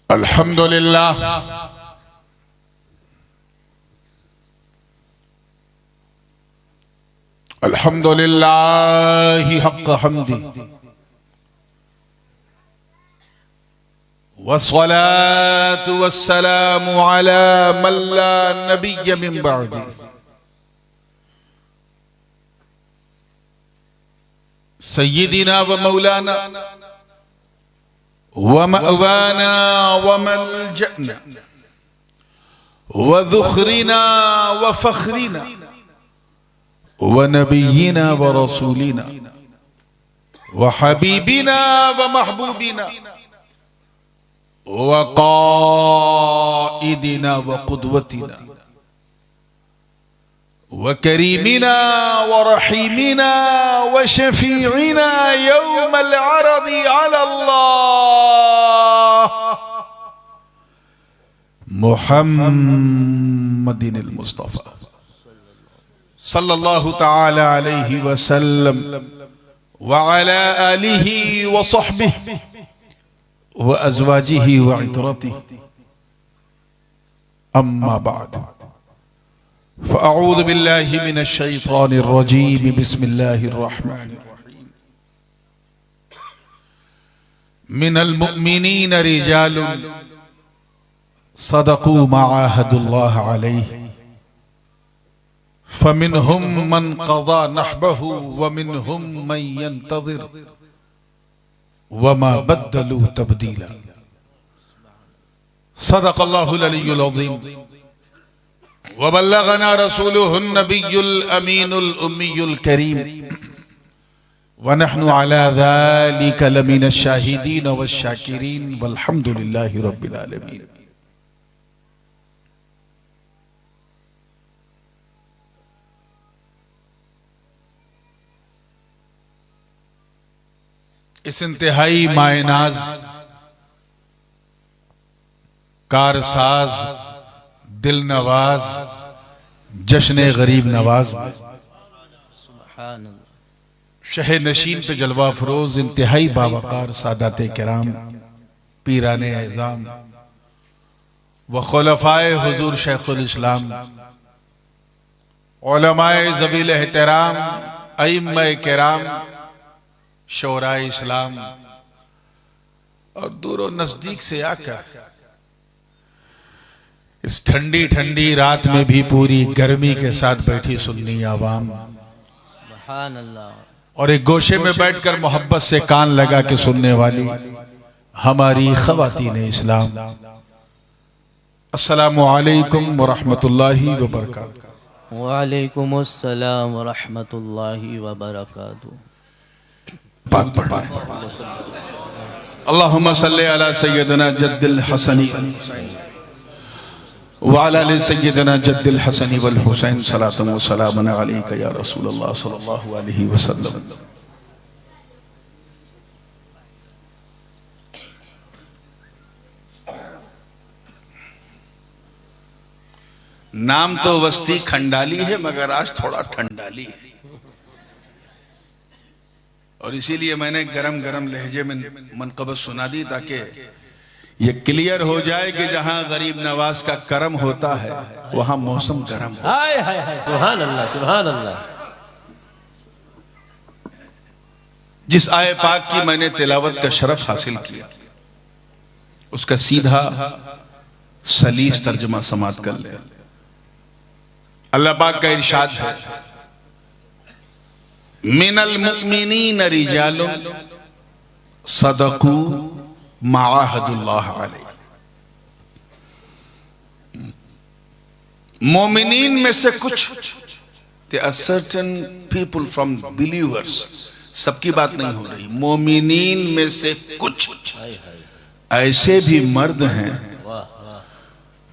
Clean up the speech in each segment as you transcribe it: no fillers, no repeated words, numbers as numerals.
अल्हम्दुलिल्लाह अल्हम्दुलिल्लाह हक़्क़ हम्दी वस्सलातु वस्सलामु अला मन ला नबिय्य मिन बअदी सय्यिदिना व मौलाना व मअवाना व मलजअना व ज़ुख़रिना व फ़ख़रिना व नबिय्यिना व रसूलिना व हबीबिना व महबूबिना व क़ाइदिना व क़ुदवतिना व करीमिना व रहीमिना व शफ़ीइना यौमल अरज़ि अलल्लाह मुहम्मदिनिल मुस्तफ़ा सल्लल्लाहु तआला अलैहि वसल्लम व अला आलिहि व सहबिहि व अज़वाजिहि व इतरतिहि अम्मा बाद फ़अऊज़ु बिल्लाहि मिनश शैतानिर रजीम बिस्मिल्लाहिर रहमानिर रहीम मिनल मुअ्मिनीना रिजालुन सदक़ू मा आहादुल्लाह अलैहि फमिनहुम मन क़ज़ा नहबहु व मिनहुम मन यंतज़िर वमा बद्दलू तब्दीला सदक़ल्लाहुल अलियुल अज़ीम व बल्लगना रसूलुहुन नबियुल अमीनुल उम्मियुल करीम व नहनु अला ज़ालिका लमिनश शाहिदीन वश शाकिरीन वल्हम्दुलिल्लाहि रब्बिल आलमीन। इस इंतहाई मायनाज कारसाज दिल नवाज जश्न गरीब नवाज शह नशीन पे जलवा फरोज इंतहाई बावकार सादाते किराम पीराने एज़ाम व खुलफाए हुजूर शेखुल इस्लाम उलमाए ज़वील एहतराम अइम्मा किराम शोराए इस्लाम और दूरों नजदीक से आकर इस ठंडी ठंडी रात में भी पूरी गर्मी के साथ बैठी सुन्नी आवाम और एक गोशे में बैठकर मोहब्बत से कान लगा के सुनने वाली हमारी ख़वातीन इस्लाम, अस्सलामु अलैकुम व रहमतुल्लाहि व बरकातुहू। वालेकुम अस्सलाम व रहमतुल्लाहि व बरकातुहू। अल्लाहुम्मा सल्ली अला सय्यदिना जद्दिल हसनी व अला आलि सय्यदिना जद्दिल हसनी वल हुसैन सलातन व सलामन अलैका या रसूलल्लाह सल्लल्लाहु अलैहि वसल्लम। नाम तो वस्ती खंडाली है मगर आज थोड़ा ठंडाली है और इसीलिए मैंने गरम गरम लहजे में मनक़बत सुना दी ताकि ये क्लियर हो जाए कि जहां गरीब नवाज का करम होता है वहां मौसम गर्म हो। हाय हाय हाय सुभान अल्लाह सुभान अल्लाह। जिस आए पाक की मैंने तिलावत का शरफ हासिल किया उसका सीधा सलीस तर्जुमा समात कर ले। अल्लाह पाक का इरशाद है मिनल मुअ्मिनीन रिजालुन सदक़ू मा आहादुल्लाह अलैहि। मोमिनीन में से कुछ सर्टेन पीपल फ्रॉम बिलीवर्स, सबकी बात नहीं हो रही, मोमिनीन में से कुछ ऐसे भी मर्द हैं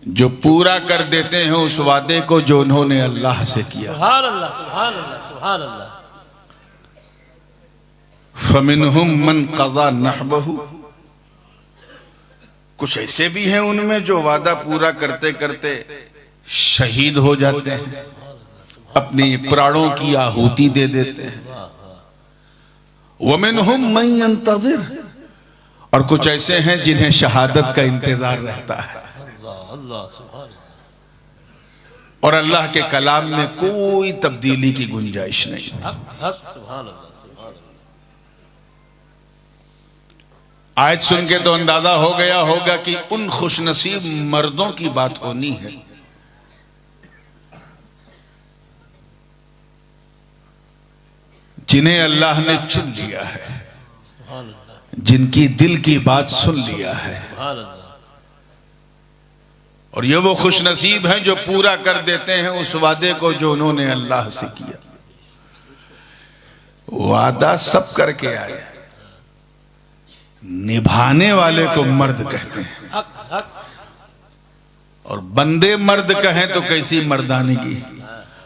जो पूरा कर देते हैं उस वादे को जो उन्होंने अल्लाह से किया। सुभान अल्लाह सुभान अल्लाह सुभान अल्लाह। फमिनहुम मन क़ज़ा नहबहु, कुछ ऐसे भी हैं उनमें जो वादा पूरा करते करते शहीद हो जाते हैं, अपनी प्राणों की आहुति दे देते हैं। वमिनहुम मन यंतज़िर, और कुछ ऐसे हैं जिन्हें शहादत का इंतजार रहता है। अल्लाह सुभान और अल्लाह के कलाम में कोई तब्दीली की गुंजाइश नहीं। हक सुभान अल्लाह सुभान अल्लाह। आयत सुन के तो अंदाजा हो गया होगा कि उन खुशनसीब मर्दों की बात होनी है जिन्हें अल्लाह ने चुन लिया है, सुभान अल्लाह जिनकी दिल की बात सुन लिया है। सुभान अल्लाह। और ये वो खुशनसीब हैं जो पूरा कर देते हैं उस वादे को जो उन्होंने अल्लाह से किया। वादा सब करके आए, निभाने वाले को मर्द कहते हैं। हक हक और बंदे मर्द कहें तो कैसी मर्दानी की।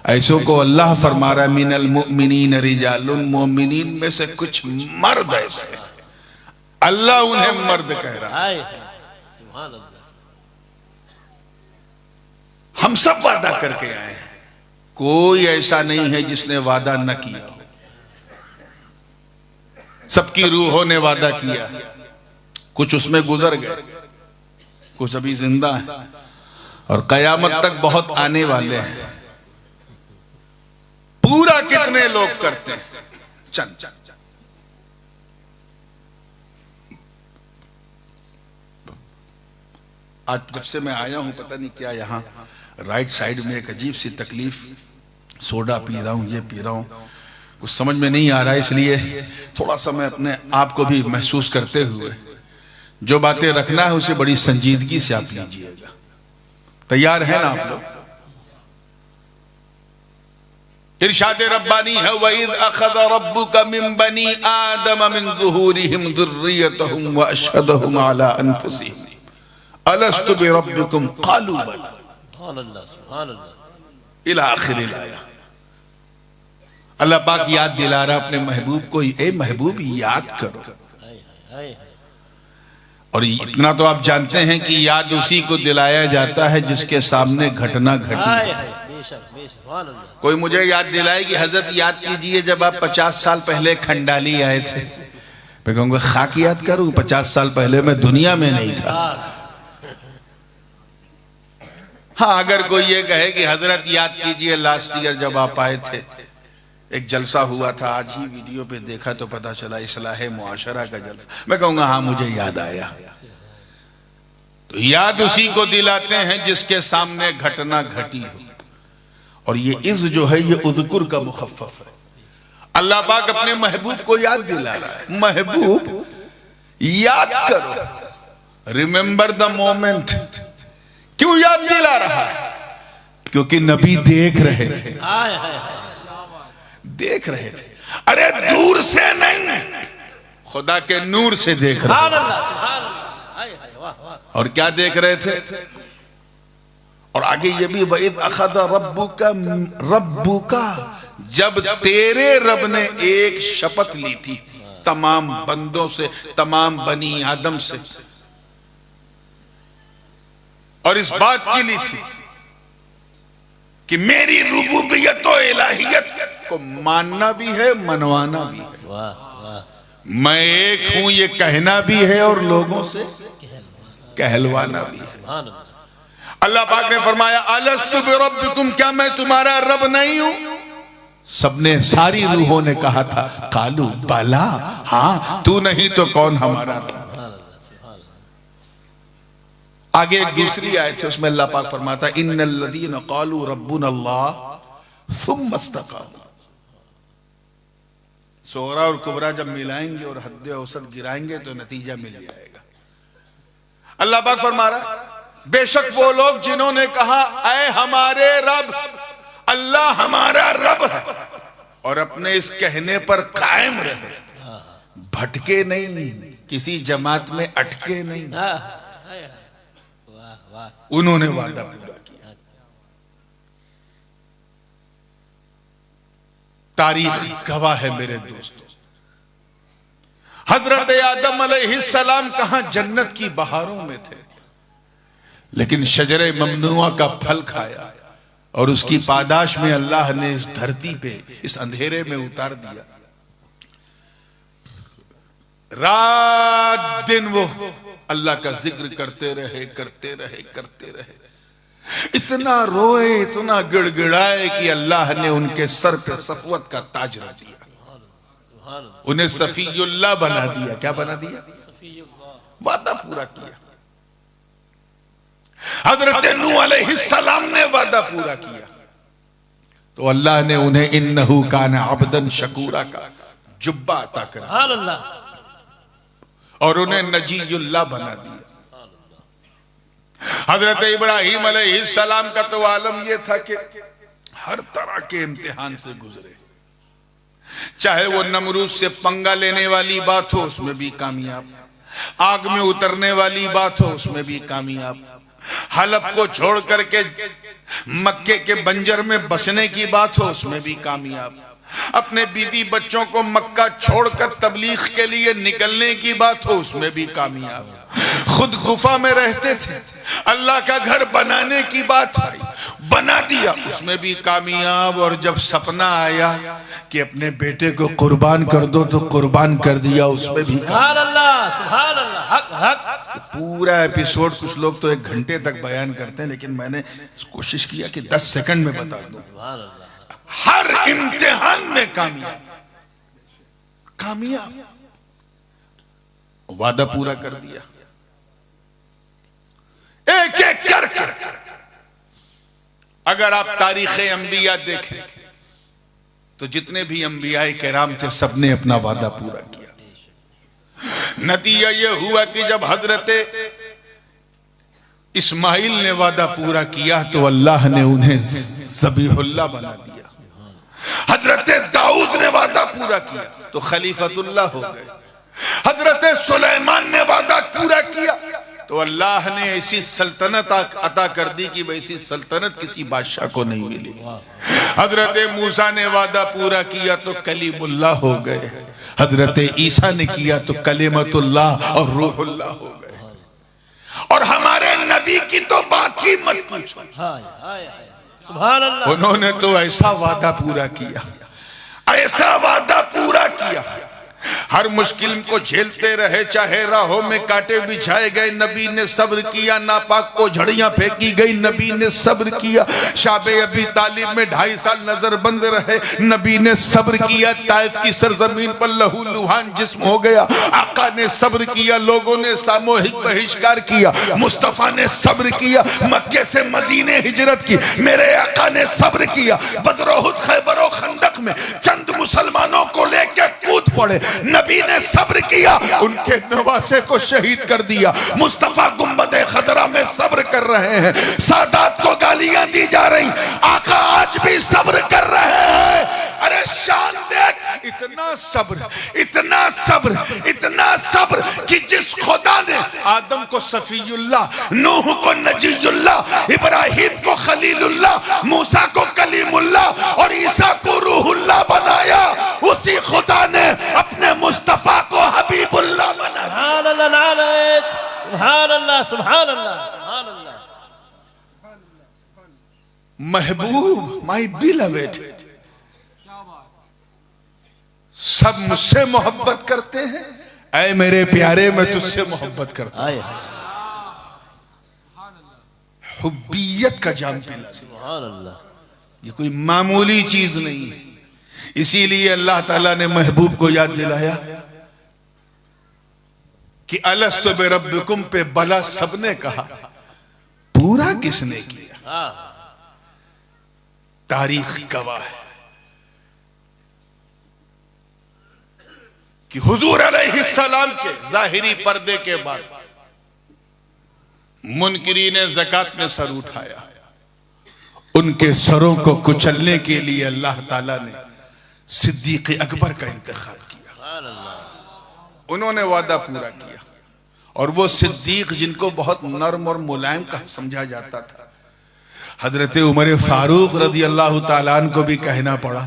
ऐसों को अल्लाह फरमा रहा, मिनल मुमिनीन रिजालुन, मोमिनीन में से कुछ मर्द ऐसे, अल्लाह उन्हें मर्द कह रहा है। सुभान अल्लाह। हम सब वादा करके आए हैं, कोई ऐसा नहीं है जिसने वादा न किया। सबकी रूहों ने वादा किया, कुछ उसमें गुजर गए, कुछ अभी जिंदा है और कयामत तक बहुत आने वाले हैं। पूरा कितने लोग करते हैं? चंद चंद। आज जब से मैं आया हूं पता नहीं क्या यहां राइट साइड में एक अजीब सी तकलीफ, सोडा पी रहा हूं, ये पी रहा हूं, कुछ समझ में नहीं आ रहा है। इसलिए थोड़ा सा मैं अपने आप को भी महसूस करते हुए जो बातें रखना है उसे बड़ी संजीदगी से आप लीजिएगा। तैयार है ना आप लोग? इरशाद रब्बानी है, वइज़ अख़ज़ रब्बुका मिन बनी आदम मिन ज़ुहूरिहिम ज़ुर्रियतहुम व अशहदहुम अला अनफुसिहिम अलस्तु बिरब्बिकुम क़ालू बला सुभान अल्लाह सुभान अल्लाह इला आखिरिल आया। अल्लाह पाक याद दिला रहा अपने महबूब को, ए महबूब याद करो। हाय हाय हाय। और इतना तो आप जानते हैं कि याद उसी को दिलाया जाता है जिसके सामने घटना घटी। हाय हाय बेशक बेशक सुभान अल्लाह। कोई मुझे याद दिलाए कि हजरत याद कीजिए जब आप 50 साल पहले खंडाली आए थे। मैं कहूँगा खाक याद करूं, 50 साल पहले मैं दुनिया में नहीं था। हाँ, अगर कोई ये कहे कि हजरत याद कीजिए लास्ट ईयर जब आप आए थे, एक जलसा हुआ था, आज ही वीडियो पे देखा तो पता चला इस्लाहे मुआशरा का जलसा, मैं कहूँगा हाँ मुझे याद आया। तो याद उसी को दिलाते हैं जिसके सामने घटना घटी हो। और ये इज़ जो है ये उज़कुर का मुखफ़्फ़फ़ है। अल्लाह पाक अपने महबूब को याद दिला रहा है, महबूब याद करो, रिमेंबर द मोमेंट। क्यों याद दिला रहा है? क्योंकि नबी देख रहे थे, हाय हाय हाय। देख रहे थे। अरे दूर से नहीं, खुदा के नूर से देख रहे सुभान थे। अल्लाह सुभान अल्लाह। हाय हाय वाह वाह। और क्या देख रहे थे? और आगे ये भी, वइज़ अख़ज़ रब्बुका, जब तेरे रब ने एक शपथ ली थी तमाम बंदों से, तमाम बनी आदम से, और इस बात की ली थी कि मेरी रुबूबियत और इलाहियत को मानना भी है, मनवाना भी है। वाह वाह। मैं एक हूं ये कहना भी है और लोगों से कहलवाना भी है। सुभान अल्लाह। अल्लाह पाक ने फरमाया, अलस्तु बिरब्बिकुम, क्या मैं तुम्हारा रब नहीं हूं? सबने, सारी रूहों ने कहा था, कालू बला, हाँ तू नहीं तो कौन हमारा रब? सुभान अल्लाह सुभान अल्लाह। आगे एक दूसरी आयत है, उसमें अल्लाह पाक फरमाता, इन्नल लज़ीना क़ालू रब्बुनल्लाह सुम्मा इस्तक़ामू। सोगरा और कुबरा जब मिलाएंगे और हद्द औसत गिराएंगे तो नतीजा मिल जाएगा। अल्लाह पाक फरमा रहा, बेशक वो लोग जिन्होंने कहा ऐ हमारे रब, अल्लाह हमारा रब है, और अपने इस कहने पर कायम रहे, भटके नहीं, किसी जमात में अटके नहीं, हाय हाय हाय। वाह वाह। उन्होंने वादा पूरा किया। तारीख गवाह है मेरे दोस्तों। हजरत आदम अलैहिस्सलाम कहां जन्नत की बहारों में थे, लेकिन शजरे ममनुआ का फल खाया और उसकी पादाश में अल्लाह ने इस धरती पे, इस अंधेरे में उतार दिया। रात दिन वो अल्लाह का जिक्र करते रहे करते रहे करते रहे, इतना रोए इतना गिड़गिड़ाए कि अल्लाह ने उनके सर पे सफवत का ताज रख दिया, उन्हें सफीयुल्लाह बना दिया। क्या बना दिया? वादा पूरा किया। हजरत नूह अलैहिस्सलाम ने वादा पूरा किया तो अल्लाह ने उन्हें इन्नहु काना अब्दन शकूरा का जुब्बा अता कर और उन्हें नजीयुल्लाह बना दिया। हजरत इब्राहीम अलैहिस्सलाम का तो आलम यह था कि हर तरह के इम्तिहान से गुजरे, चाहे वो नमरूद से पंगा लेने वाली बात हो उसमें भी कामयाब, आग में उतरने वाली बात हो उसमें भी कामयाब, हलफ को छोड़ करके मक्के के बंजर में बसने की बात हो उसमें भी कामयाब, अपने बीवी बच्चों को मक्का छोड़कर तबलीग के लिए निकलने की बात हो उसमें भी कामयाब, खुद गुफा में रहते थे अल्लाह का घर बनाने की बात आई बना दिया उसमें भी कामयाब, और जब सपना आया कि अपने बेटे को कुर्बान कर दो तो कुर्बान कर दिया उसमें भी पूरा एपिसोड कुछ लोग तो 1 घंटे तक बयान करते हैं, लेकिन मैंने कोशिश किया कि 10 सेकंड में बता दूं। हर इम्तिहान में कामयाब कामयाब, वादा पूरा कर दिया। एक एक करके अगर आप तारीख अंबिया देखें तो जितने भी अंबिया किराम थे सबने अपना वादा पूरा किया। नतीजा यह हुआ कि जब हजरत इस्माइल ने वादा पूरा किया तो अल्लाह ने उन्हें ज़बीहुल्लाह बना दिया। हजरत दाऊद ने वादा पूरा किया तो खलीफतुल्लाह हो गए। हजरत सुलेमान ने वादा पूरा किया तो अल्लाह ने ऐसी सल्तनत अता कर दी कि वैसी सल्तनत किसी बादशाह को नहीं मिली। हजरत मूसा ने वादा पूरा किया तो कलीमुल्लाह हो गए। हजरत ईसा ने किया तो कलीमतुल्लाह और रूहुल्लाह हो गए। और हमारे नबी की तो बात ही मत पूछो, सुभान अल्लाह, उन्होंने तो ऐसा वादा पूरा किया, ऐसा वादा पूरा किया, हर मुश्किल को झेलते रहे, चाहे राहों में कांटे बिछाए गए, नबी ने सब्र किया, नापाक को झड़ियां फेंकी गई, नबी ने सब्र किया, शाबे अबी तालिब में 2.5 साल नजरबंद रहे, नबी ने सब्र किया, ताइफ की सरजमीन पर लहू लुहान जिस्म हो गया, आका ने सब्र किया, लोगों ने सामूहिक बहिष्कार किया, मुस्तफा ने सब्र किया, मक्के से मदीने हिजरत की, मेरे आका ने सब्र किया, बदर उहुद खैबर और खंदक में चंद मुसलमानों को लेकर कूद पड़े, नबी ने सब्र किया, उनके नवासे को शहीद कर दिया। मुस्तफा गुंबदे खतरा में सब्र कर रहे हैं, सादात को गालियां दी जा रही, आका आज भी सब्र कर रहे हैं। अरे शान देख, इतना सब्र, इतना सब्र, इतना सब्र कि जिस खुदा ने आदम को सफीयुल्लाह, नूह को नजीयुल्लाह, इब्राहिम को खलीलुल्लाह, मूसा को कलीमुल्लाह और ईसा को रूहुल्लाह बनाया, उसी खुदा ने अपने मुस्तफा को हबीबुल्लाह बना दिया। सुभान अल्लाह, सुभान अल्लाह, सुभान अल्लाह। महबूब, माय बिलवेड, सब मुझसे मोहब्बत करते हैं, ऐ मेरे प्यारे मैं तुझसे मोहब्बत करता हूं। हुब्बियत का जाम पिला, सुभान अल्लाह, ये कोई मामूली चीज नहीं है। इसीलिए अल्लाह ताला ने महबूब को याद दिलाया कि अलस्तु बिरब्बिकुम पे बला सबने कहा, पूरा किसने किया? तारीख गवाह है कि हुजूर अलैहिस्सलाम के जाहिरी पर्दे के बाद मुनकिरीन ज़कात ने सर उठाया, उनके सरों को कुचलने के लिए अल्लाह ताला ने सिद्दीक़ अकबर का इंतखाब किया। उन्होंने वादा पूरा किया, और वो सिद्दीक जिनको बहुत नर्म और मुलायम का समझा जाता था, हजरत उमर फारूक रज़ी अल्लाह ताला अन्हु को भी कहना पड़ा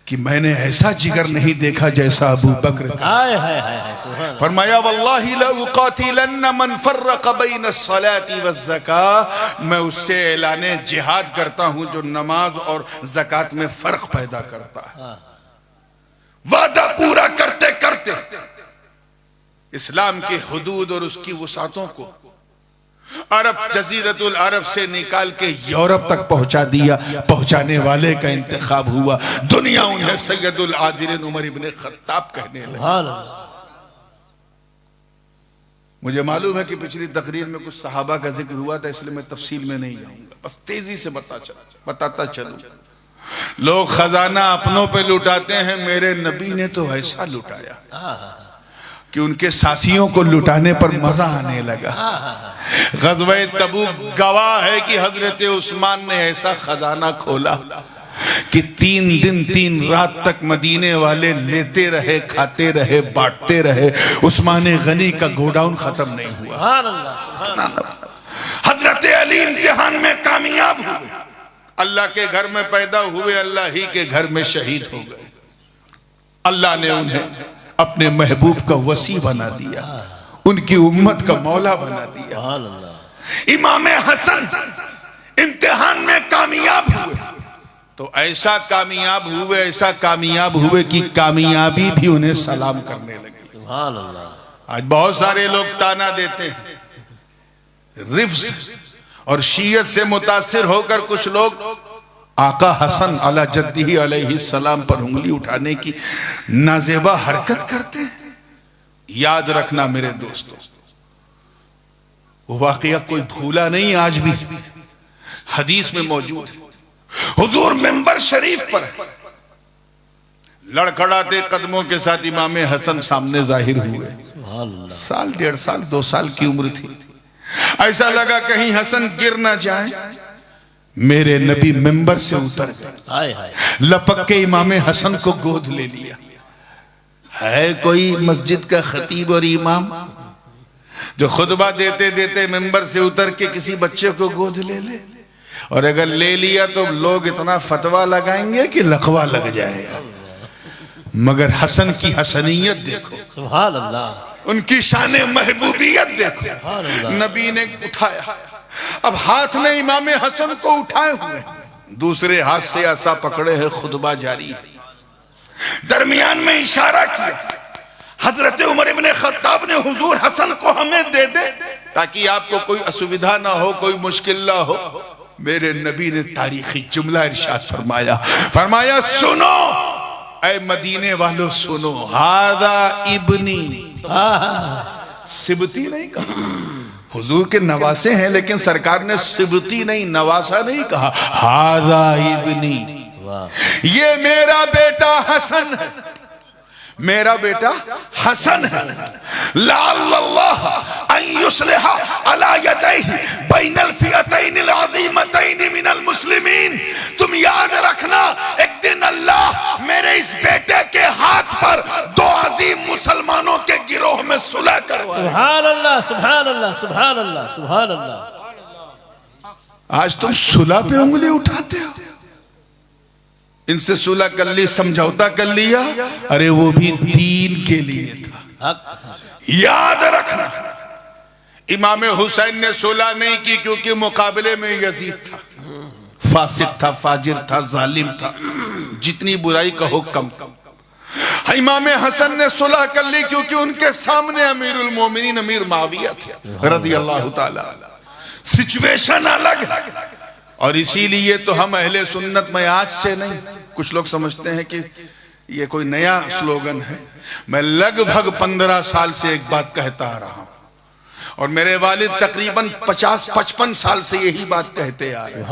कि मैंने ऐसा जिगर नहीं देखा जैसा अबू बकर का। फरमाया वल्लाहि ला उकातिलन्न मन फर्रक बैन अस्सलाति वज़्ज़कात, मैं उससे ऐलाने जिहाद करता हूं जो नमाज और ज़कात में फर्क पैदा करता है। वादा पूरा करते करते इस्लाम के हुदूद और उसकी वसातों को अरब जजीरतुल अरब से निकाल के यूरोप तक पहुंचा दिया। पहुंचाने वाले का इंतखाब हुआ, दुनिया उन्हें सैयदुल आदिलीन उमर इब्ने खत्ताब कहने लगी। मुझे मालूम है कि पिछली तकरीर में कुछ सहाबा का जिक्र हुआ था, इसलिए मैं तफसील में नहीं जाऊंगा, बस तेजी से बताता चलूं। लोग खजाना अपनों पे लुटाते हैं, मेरे नबी ने तो ऐसा लुटाया कि उनके साथियों को लुटाने पर मजा आने लगा। गज़वे तबूक गवाह है कि हजरत उस्मान ने ऐसा खजाना खोला कि 3 दिन 3 रात तक मदीने वाले लेते रहे, खाते रहे, बांटते रहे। उस्मान गनी का गोडाउन खत्म नहीं हुआ। हजरत अली इम्तिहान में कामयाब हुए, अल्लाह के घर में पैदा हुए, अल्लाह ही के घर में शहीद हो गए। अल्लाह ने उन्हें अपने महबूब का वसी बना दिया, उनकी उम्मत का मौला बना दिया। इमाम हसन इम्तिहान में कामयाब हुए तो ऐसा कामयाब हुए कि कामयाबी भी उन्हें सलाम करने लगी। आज बहुत सारे लोग ताना देते हैं, रिफ्स और शीयत से मुतासिर होकर कुछ लोग आका हसन अला जद्दी अलैहि सलाम पर उंगली उठाने की नाजेबा हरकत करते हैं। याद रखना मेरे दोस्तों, वो वाकया कोई भूला नहीं, आज भी हदीस में मौजूद है। हुजूर मिंबर शरीफ पर लड़खड़ाते कदमों के साथ इमाम हसन सामने जाहिर हुए। साल 1.5 साल 2 साल की उम्र थी। ऐसा लगा कहीं हसन गिर ना जाए। मेरे नबी मिंबर से उतर गए, लपक के इमाम हसन को गोद ले लिया। है कोई मस्जिद का खतीब और इमाम जो खुतबा देते देते मिंबर से उतर के किसी बच्चे को गोद ले ले? और अगर ले लिया तो लोग इतना फतवा लगाएंगे कि लकवा लग जाएगा। मगर हसन की हसनियत देखो, सुभान अल्लाह, उनकी शान महबूबियत देखो। नबी ने उठाया, अब हाथ में इमाम हसन को उठाए हुए, दूसरे हाथ से ऐसा पकड़े है, खुतबा जारी है। दरमियान में इशारा किया, हजरत उमर इब्ने खत्ताब ने हुजूर हसन को हमें दे दे ताकि आपको कोई असुविधा ना हो, कोई मुश्किल ना हो। मेरे नबी ने तारीखी जुमला इरशाद फरमाया सुनो ऐ मदीने वालों सुनो, हादा इब्नी, सिबती नहीं कहा, हुजूर के नवासे हैं, लेकिन सरकार ने सिबती नहीं, नवासा नहीं कहा, हादा इब्नी, ये मेरा बेटा हसन है, मेरा बेटा हसन है। लाअल्लाह अन युस्लिह अला यदैहि बैनल फिअतैनिल अज़ीमतैनि मिनल मुस्लिमीन। तुम याद रखना, एक दिन अल्लाह मेरे इस बेटे के हाथ पर 2 अजीम मुसलमानों के गिरोह में सुलह करवाए। सुभान अल्लाह, सुभान अल्लाह, सुभान अल्लाह, सुभान अल्लाह। आज तुम सुलह पे उंगली उठाते हो। इनसे सुलह कर ली, समझौता कर लिया, अरे वो भी दीन के लिए था। याद रखना, इमाम हुसैन ने सुलह नहीं की क्योंकि मुकाबले में यजीद था, फासिक था, फाजिर था, जालिम था, जितनी बुराई कहो कम। इमाम हसन ने सुलह कर ली क्योंकि उनके सामने अमीरुल मोमिनीन अमीर माविया थे रदियल्लाहु ताला। सिचुएशन अलग है और इसीलिए तो हम अहले सुन्नत में आज से नहीं, कुछ लोग समझते हैं कि ये कोई नया स्लोगन है। मैं लगभग 15 साल से एक बात कहता आ रहा हूं और मेरे वालिद तकरीबन 50-55 साल से यही बात कहते आ रहे हैं।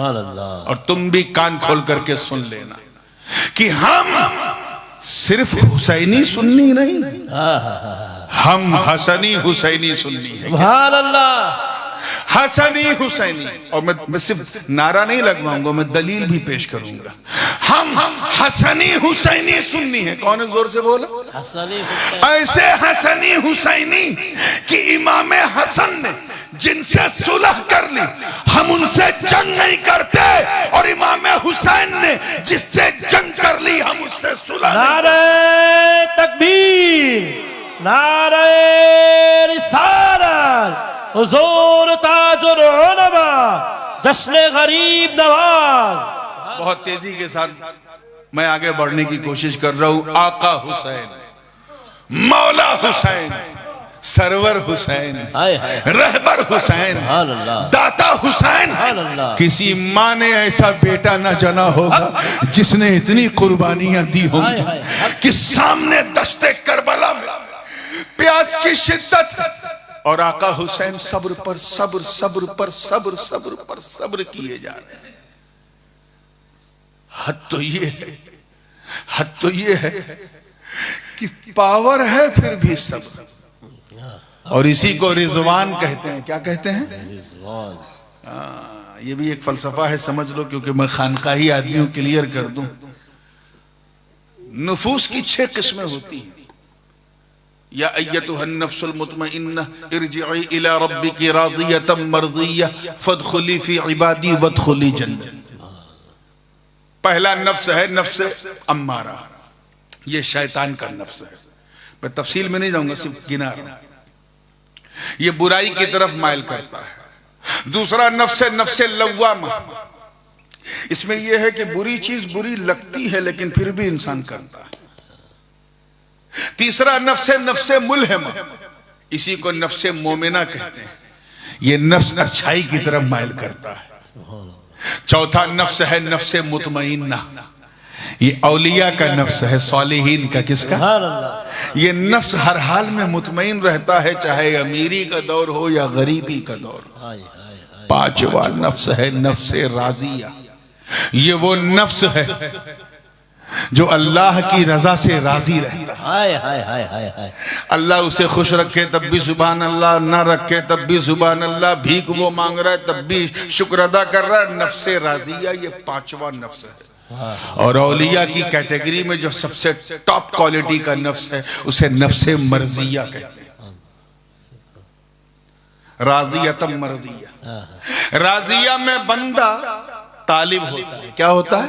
और तुम भी कान खोल करके सुन लेना कि हम सिर्फ हुसैनी सुन्नी नहीं, हम हसनी हुसैनी सुन्नी है। सुभान अल्लाह, हसनी हुसैनी। और मैं सिर्फ नारा नहीं लगवाऊंगा, मैं दलील भी पेश करूंगा। हम हसनी हुसैनी सुन्नी है। कौन है, जोर से बोलो। हसनी हुसैनी। ऐसे हसनी हुसैनी कि इमाम हसन ने जिनसे सुलह कर ली, हम उनसे जंग नहीं करते, और इमाम हुसैन ने जिससे जंग कर ली, हम उससे सुलह। नारे तकबीर, नारे रिसालत, हुजूर ताजुल उलमा, जश्न गरीब नवाज। बहुत तेजी के साथ मैं आगे बढ़ने की कोशिश कर रहा हूं। आका हुसैन, मौला हुसैन, सरवर हुसैन, हाय हाय रहबर हुसैन, सुभान अल्लाह दाता हुसैन। सुभान अल्लाह। किसी माँ ने ऐसा बेटा न जना होगा जिसने इतनी कुर्बानियां दी हाय होंगी हाय कि सामने दश्ते करबला में प्यास की शिद्दत और आका हुसैन सब्र पर सब्र, सब्र पर सब्र, सब्र पर सब्र किए जा रहे हैं। हद तो ये है, हद तो ये है कि पावर है फिर भी सब्र। और इसी को रिजवान कहते हैं। क्या कहते हैं? रिजवान। ये भी एक फलसफा है, समझ लो, क्योंकि मैं खानकाही आदमियों क्लियर कर दूं। नुफूस की 6 किस्में होती हैं। या अय्यतुहन नफ्सुल मुतमइन्ना इरजिई इला रब्बिकी राज़ियतम मर्ज़िय्या फदखुली फी इबादी वदखुली जन्नत। पहला नफ्स है नफ्स अम्मारा, ये शैतान का नफ्स है। मैं तफसील में नहीं जाऊंगा, सिर्फ गिना रहा हूं। ये बुराई की तरफ माइल करता है। दूसरा नफ्स है नफ्स लव्वामा, इसमें यह है कि बुरी चीज बुरी लगती है लेकिन फिर भी इंसान करता है। तीसरा नफ्स है नफ्स मुल्हिमा, इसी को नफ्स मोमिना कहते हैं। ये नफ्स अच्छाई की तरफ माइल करता है। चौथा नफ्स है नफ्स मुतमइन्ना, ये औलिया का नफ्स है, सालिहीन का। किसका? सुभान अल्लाह। ये नफ्स हर हाल में मुतमईन रहता है, चाहे अमीरी का दौर हो या गरीबी का दौर। हाय हाय हाय। पांचवा नफ्स है नफ्स राजिया, ये वो नफ्स है जो अल्लाह की रजा से राजी रहता है। हाय हाय हाय हाय हाय। अल्लाह उसे खुश रखे तब भी सुभान अल्लाह, ना रखे तब भी सुभान अल्लाह। भीख वो मांग रहा है तब भी शुक्र अदा कर रहा है। नफ्स राजिया ये पांचवा नफ्स है। और औलिया की कैटेगरी में जो सबसे टॉप क्वालिटी का नफ्स है उसे नफ्से मर्जिया कहते हैं। राजियतम मर्जिया। राजिया में बंदा तालिब होता है। क्या होता है?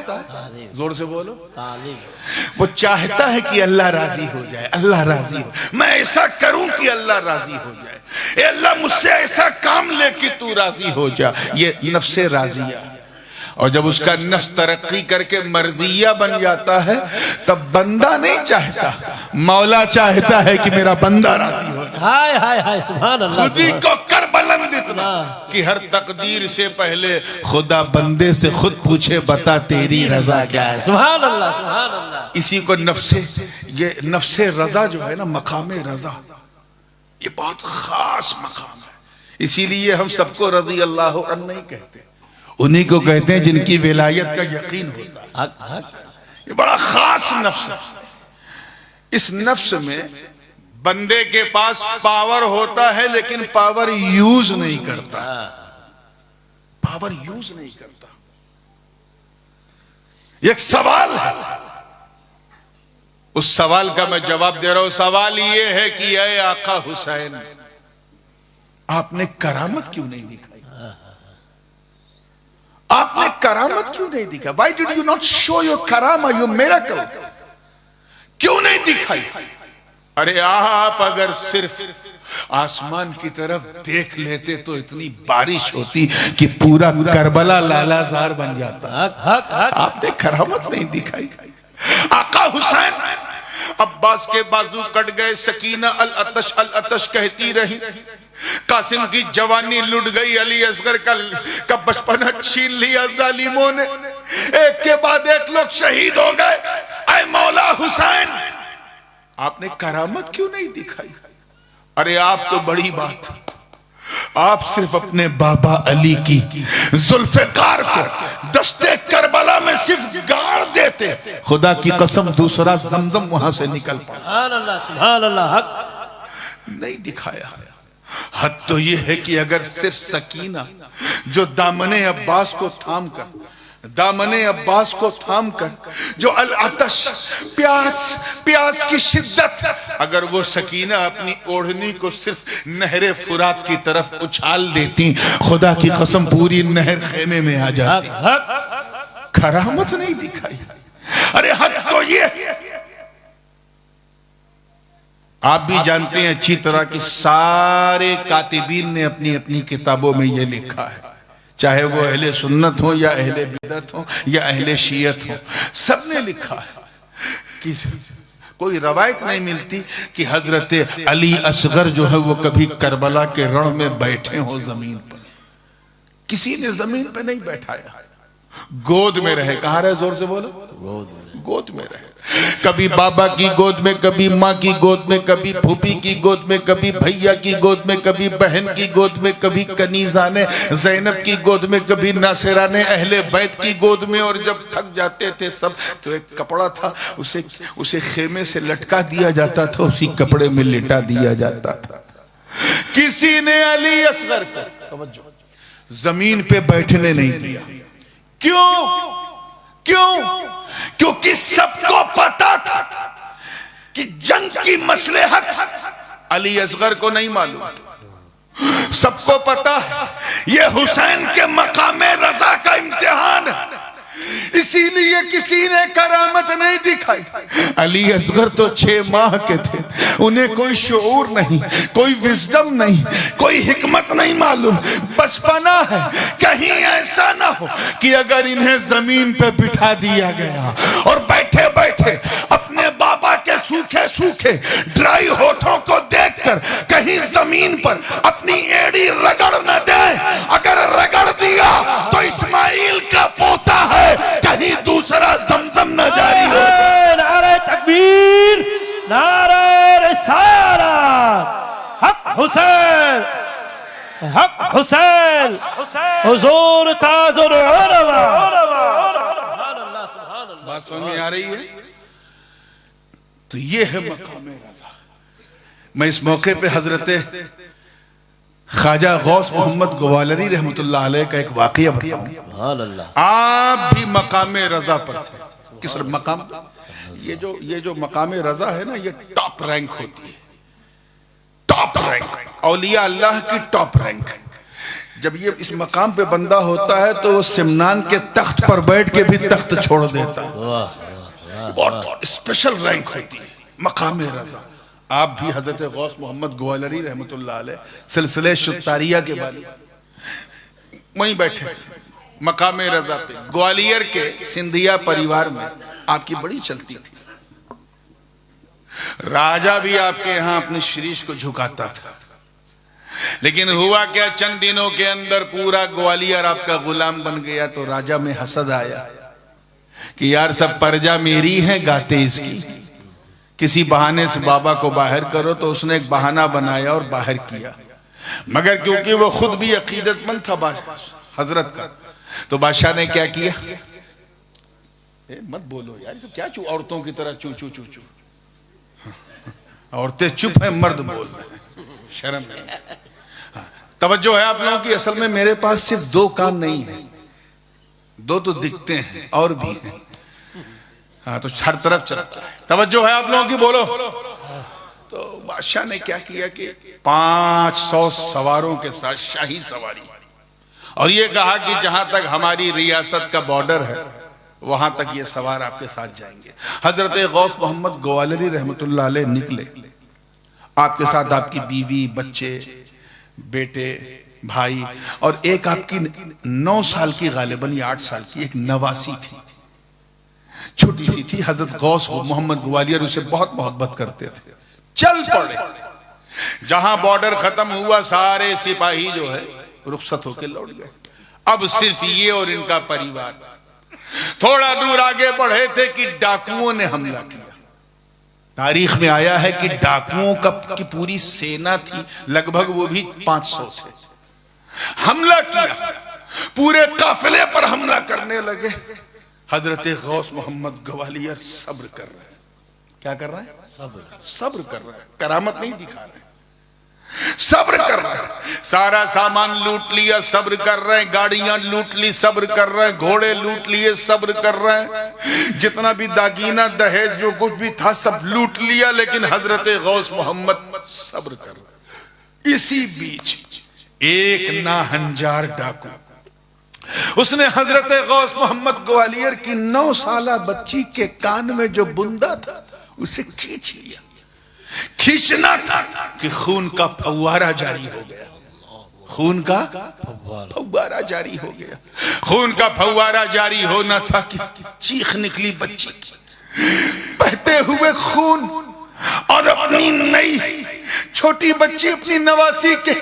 जोर से बोलो। तालिब। वो चाहता है कि अल्लाह राजी हो जाए, अल्लाह राजी हो, मैं ऐसा करूं कि अल्लाह राजी हो जाए, ए अल्लाह मुझसे ऐसा काम ले कि तू राजी हो जा। ये नफ्से राजिया। और जब उसका नफ्स तरक्की करके मर्जिया बन जाता है तब बंदा नहीं चाहता, मौला चाहता है कि मेरा बंदा राजी हो। हाय हाय हाय सुभान अल्लाह। खुद ही को कर बुलंद इतना कि हर तकदीर से पहले खुदा बंदे से खुद पूछे, बता तेरी रजा क्या है। सुभान अल्लाह सुभान अल्लाह। इसी को नफ्से, ये नफ्से रजा जो है ना, मकामे रजा, ये बहुत खास मकाम है। इसीलिए हम सबको रज़ी अल्लाह अन्हु नहीं कहते, उन्हीं को कहते हैं जिनकी विलायत का यकीन होता है। हक हक। ये बड़ा खास नफ्स है। इस नफ्स में बंदे के पास पावर होता है लेकिन पावर यूज नहीं करता, पावर यूज नहीं करता। एक सवाल है, उस सवाल का मैं जवाब दे रहा हूं। सवाल ये है कि ऐ आका हुसैन, आपने करामत क्यों नहीं दिखाई? आपने करामत क्यों नहीं दिखा? Why did you not show your karama, your miracle? क्यों नहीं दिखाई? अरे आप अगर सिर्फ आसमान की तरफ देख लेते तो इतनी बारिश होती कि पूरा करबला लालाजार बन जाता। हक हक हक। आपने करामत नहीं दिखाई। आका हुसैन, अब्बास के बाजू कट गए, सकीना अल अतश कहती रही, कासिम की जवानी लुट गई, अली असगर का बचपना छीन लिया जालिमों ने, एक के बाद एक लोग शहीद हो गए। ऐ मौला हुसैन, आपने करामत क्यों नहीं दिखाई? अरे आप तो बड़ी बात, आप सिर्फ अपने बाबा अली की जुल्फ़िकार को दस्ते करबला में सिर्फ गाड़ देते, खुदा की कसम दूसरा जमजम वहां से निकल पड़ा। सुभान अल्लाह सुभान अल्लाह। हक। नहीं दिखाया। हद तो ये है कि अगर सिर्फ सकीना जो दामने अब्बास को थाम कर, दामने अब्बास को थाम कर, जो अल अतश प्यास की शिद्दत, अगर वो सकीना अपनी ओढ़नी को सिर्फ नहरे फुरात की तरफ उछाल देती, खुदा की कसम पूरी नहर खेमे में आ जाती। हक हक। करामत नहीं दिखाई। अरे हद तो ये, आप भी जानते हैं अच्छी तरह कि सारे कातिबीन ने अपनी अपनी किताबों में ये लिखा है, चाहे वो अहले सुन्नत हो या अहले बिदअत हो या अहले शियत हो, सबने लिखा है कि कोई रवायत नहीं मिलती कि हजरत अली असगर जो है वो कभी करबला के रण में बैठे हो जमीन पर। किसी ने जमीन पर नहीं बैठाया, गोद में रहे। कहाँ रहे? जोर से बोलो। गोद में रहे। कभी बाबा की गोद में, कभी माँ की गोद में, कभी फूफी की गोद में, कभी भैया की गोद में, कभी बहन की गोद में, कभी कनीजा ने ज़ैनब की गोद में, कभी नासिरा ने अहले बैत की गोद में। और जब थक जाते थे सब तो एक कपड़ा था, उसे खेमे से लटका दिया जाता था, उसी कपड़े में लिटा दिया जाता था। किसी ने अली असगर को जमीन पे बैठने नहीं दिया। क्यों? क्योंकि सबको पता था कि जंग की मसलहत अली असगर को नहीं मालूम। सबको पता है ये हुसैन के मकामे रजा का इम्तिहान है, इसीलिए किसी ने करामत नहीं दिखाई। अली असगर तो 6 माह के थे, उन्हें कोई शऊर नहीं, कोई विजडम नहीं, कोई हिकमत नहीं मालूम। बचपना है, कहीं ऐसा ना हो कि अगर इन्हें जमीन पे बिठा दिया गया और बैठे बैठे अपने बाबा के सूखे सूखे ड्राई होठों को देखकर कहीं जमीन पर अपनी एड़ी रगड़ न दे। अगर रगड़ दिया तो इस्माइल का पोता है, कहीं दूसरा जमजम न जारी हो। नारे तकबीर, नारे रिसालत, हक हुसैन, हक हुसैन, हुजूर ताजुल उलमा। बात समझ में आ रही है? तो ये है मकामे रज़ा। मैं इस मौके पे हजरत ख्वाजा गौस मोहम्मद ग्वालियरी रहमतुल्लाह अलैह का एक वाक़या बताऊं। आप भी मकामे रज़ा पर थे। किस मकाम? ये जो मकामे रज़ा है ना, ये टॉप रैंक होती है, टॉप रैंक। औलिया अल्लाह की टॉप रैंक है। जब ये इस मकाम पे बंदा होता है तो वो सिमनान के तख्त पर बैठ के भी तख्त छोड़ देता है। बहुत स्पेशल रैंक होती है मकामे रज़ा। आप भी हजरत गौस मोहम्मद ग्वालियरी रहमतुल्लाह अलैह सिलसिले शुत्तारिया के बारे वहीं बैठे मकामे रज़ा पे। ग्वालियर के सिंधिया परिवार में आपकी बड़ी चलती थी। राजा भी आपके यहाँ अपने शीरीष को झुकाता था, लेकिन हुआ क्या, चंद दिनों के अंदर पूरा ग्वालियर आपका गुलाम बन गया। तो राजा में हसद आया कि यार सब प्रजा मेरी है, गाते इसकी, किसी बहाने से बाबा को बाहर करो। तो उसने एक बहाना बनाया और बाहर किया, मगर क्योंकि वो खुद भी अकीदतमंद था हजरत का, तो बादशाह ने क्या किया? मत बोलो यार, सब क्या औरतों की तरह चू चू चू चू। औरतें चुप है, मर्द बोल रहे हैं, शर्म नहीं। तवज्जो है आप लोगों की। असल में मेरे पास सिर्फ 2 कान नहीं है, 2 तो दिखते हैं और भी हैं। हाँ, तो हर तरफ चलता है। तवज्जो है आप लोगों की, बोलो। तो बादशाह ने क्या किया कि 500 सवारों के साथ शाही सवारी, और ये कहा कि जहां तक हमारी रियासत का बॉर्डर है वहां तक ये सवार आपके साथ जाएंगे। हजरत गौस मोहम्मद ग्वालियरी रहमतुल्लाह अलैह निकले, आपके साथ आपकी बीवी, बच्चे, बेटे, भाई, और एक आपकी 9 साल की, गालिबन या 8 साल की एक नवासी थी, छोटी सी थी। हजरत गौस मोहम्मद ग्वालियर उसे बहुत मोहब्बत करते थे। चल पड़े। जहां बॉर्डर खत्म हुआ सारे सिपाही जो है रुखसत होकर लौट गए। अब सिर्फ ये और इनका परिवार। थोड़ा दूर आगे बढ़े थे कि डाकुओं ने हमला किया। तारीख में आया है कि डाकुओं की पूरी सेना थी, लगभग वो भी 500 थे। हमला किया, पूरे काफिले पर हमला करने लगे। हजरत गौस मोहम्मद ग्वालियर सब्र कर रहे हैं। क्या कर रहा है? सब्र कर रहा है। करामत नहीं दिखा रहे, सब्र कर रहे हैं। सारा सामान लूट लिया, सब्र कर रहे हैं। गाड़ियां लूट ली, सब्र कर रहे हैं। घोड़े लूट लिए, सब्र कर रहे हैं। जितना भी दागीना, दहेज, जो कुछ भी था सब लूट लिया, लेकिन हजरत गौस मोहम्मद सब्र कर रहे हैं। इसी बीच एक नाहंजार डाकू, उसने हजरत गौस मोहम्मद ग्वालियर की 9 साला बच्ची के कान में जो बुंदा था उसे खींच लिया। खींचना था कि खून का फव्वारा जारी हो गया। खून का फव्वारा जारी हो गया। खून का फव्वारा जारी होना था कि चीख निकली बच्ची की। बहते बहते हुए खून और अपनी नई छोटी बच्ची अपनी नवासी के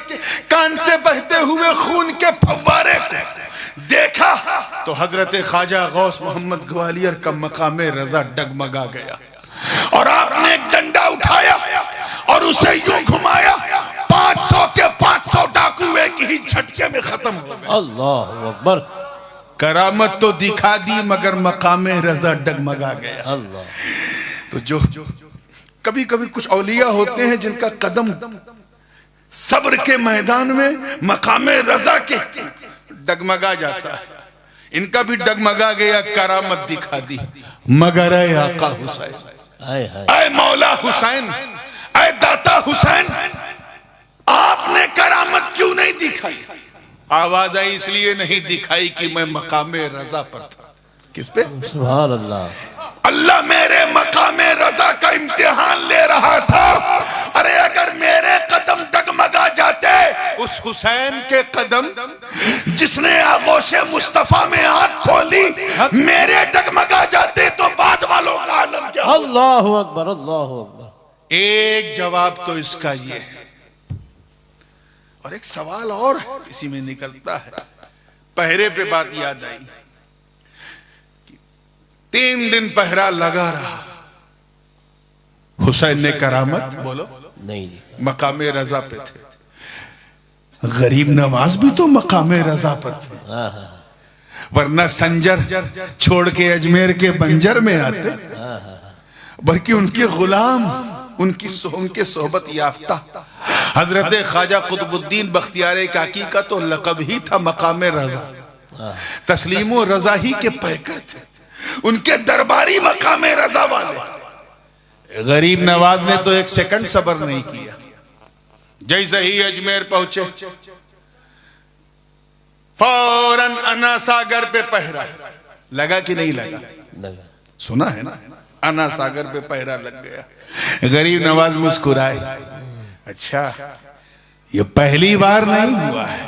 कान से बहते हुए खून के फव्वारे को देखा तो हजरत ख्वाजा गौस मोहम्मद ग्वालियर का मकामे रजा डगमगा गया। और आपने एक डंडा उठाया और उसे यूं घुमाया, 500 के 500 डाकू एक ही झटके में खत्म हो गए। अल्लाह अकबर। करामत तो दिखा दी मगर मकामे रजा डगमगा गया। अल्लाह। तो जो कभी कभी कुछ औलिया होते हैं जिनका कदम सब्र के मैदान में मकामे रजा के डगमगा जाता है, इनका भी डगमगा गया, करामत दिखा दी। मगर ऐ आका हुसैन, ऐ मौला हुसैन, ऐ दाता हुसैन, आपने करामत क्यों नहीं दिखाई? आवाज आई इसलिए नहीं दिखाई कि मैं मकामे रजा पर था। किस पे? सुभान अल्लाह। अल्लाह मेरे मकामे रजा का इम्तिहान ले रहा था। अरे अगर मेरे कदम डगमगा जाते, उस हुसैन के कदम जिसने आगोशे मुस्तफा में आंख खोली मेरे डगमगा जाते तो बाद वालों का आलम क्या? अल्लाह अकबर, अल्लाह अकबर। एक जवाब तो इसका ये है, और एक सवाल और इसी में निकलता है। पहरे पे बात याद आई, 3 दिन पहरा लगा रहा, हुसैन ने करामत बोलो नहीं, मकामे रजा पे थे। गरीब नवाज भी तो मकामे रजा पर थे, वरना संजर छोड़ के अजमेर के बंजर में आते, बल्कि उनके गुलाम, उनके सोहबत याफ्ता हजरत ख्वाजा कुतुबुद्दीन बख्तियार काकी का तो लक़ब ही था मकामे रजा। तस्लीमो रजा ही के पैकर थे, उनके दरबारी मकामे रजा वाले। गरीब नवाज ने तो एक सेकंड सब्र नहीं किया, जैसे ही अजमेर पहुंचे फौरन अन्ना सागर पे पहरा लगा कि नहीं लगा? सुना है ना, अन्ना सागर पे पहरा लग गया। गरीब नवाज मुस्कुराए, अच्छा ये पहली बार नहीं हुआ है,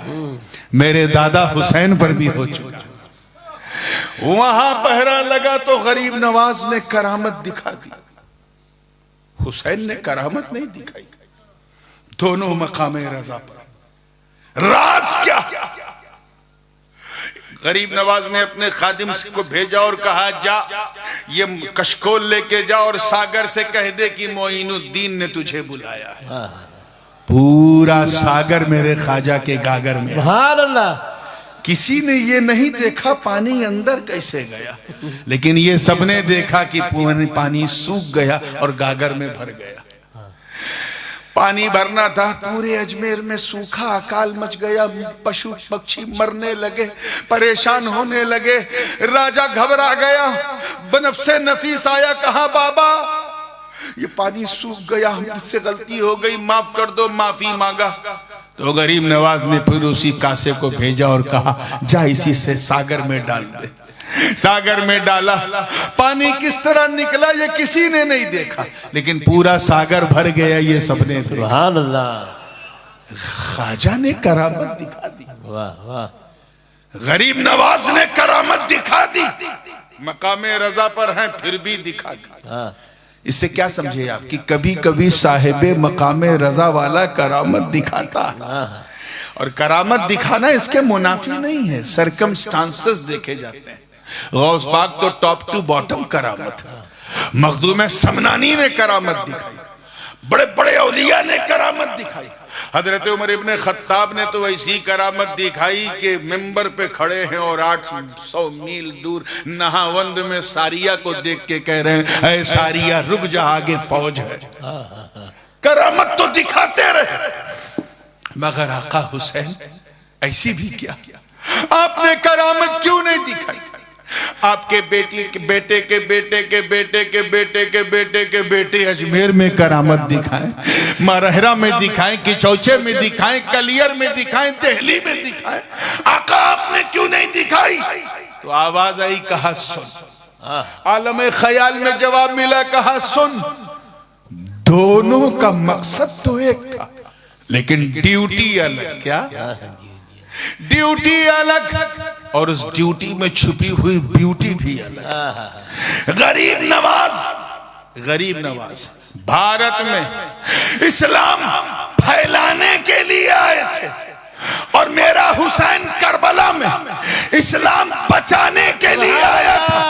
मेरे दादा हुसैन पर भी हो चुका। वहां पहरा लगा तो गरीब नवाज ने करामत दिखा दी, हुसैन ने करामत नहीं दिखाई। दोनों मकामे रजा पर। राज क्या? गरीब नवाज ने अपने खादिम को भेजा और कहा, जा ये कशकोल लेके जा और सागर से कह दे कि मोइनुद्दीन ने तुझे बुलाया है। पूरा सागर मेरे ख्वाजा के गागर में। सुभान अल्लाह। किसी ने ये नहीं देखा पानी अंदर कैसे गया, लेकिन ये सबने देखा कि पानी सूख गया और गागर में भर गया। पानी भरना था, पूरे अजमेर में सूखा अकाल मच गया, पशु पक्षी मरने लगे, परेशान होने लगे। राजा घबरा गया, बनफ्से नफीस आया, कहा बाबा ये पानी सूख गया, हमसे गलती हो गई, माफ कर दो, माफी मांगा। तो गरीब नवाज ने फिर उसी कासे को भेजा और कहा, जा इसी से सागर में डाल दे। सागर में डाला, पानी किस तरह निकला ये किसी ने नहीं देखा, लेकिन पूरा सागर भर गया, ये सबने देखा। सुभान अल्लाह। ख्वाजा ने करामत दिखा दी, वाह वाह। गरीब नवाज ने करामत दिखा दी, मकामे रजा पर हैं फिर भी दिखा दी। इससे क्या समझे आप कि कभी कभी साहिबे मकामे रजा वाला करामत दिखाता है, और करामत दिखाना इसके मुनाफी नहीं है, सरकमस्टांसेस देखे जाते हैं। गौस पाक तो टॉप टू बॉटम करामत है। मखदूम समनानी ने करामत दिखाई, बड़े बड़े औलिया ने करामत दिखाई। हजरत उमर इब्ने खत्ताब ने तो ऐसी करामत दिखाई कि मिंबर पे खड़े हैं और 800 मील दूर नहावंद में सारिया को देख के कह रहे हैं, ऐ सारिया रुक जा, आगे फौज है। करामत तो दिखाते रहे, मगर आका हुसैन ऐसी भी क्या, आपने करामत क्यों नहीं दिखाई? आपके बेटे के बेटे के बेटे के बेटे के बेटे के बेटे के बेटे अजमेर में करामत दिखाएं, मरहरा में दिखाएं, किचौचे में दिखाएं, कलियर में दिखाएं, दिल्ली में दिखाएं, आका आपने क्यों नहीं दिखाई? तो आवाज आई, कहा सुन। आलम ख्याल में जवाब मिला, कहा सुन। दोनों का मकसद तो एक था, लेकिन ड्यूटी अलग। क्या ड्यूटी अलग, और उस ड्यूटी में छुपी हुई ब्यूटी भी अलग। गरीब नवाज गरीब नवाज भारत में इस्लाम फैलाने के लिए आए थे, और मेरा हुसैन करबला में इस्लाम बचाने के लिए आया था,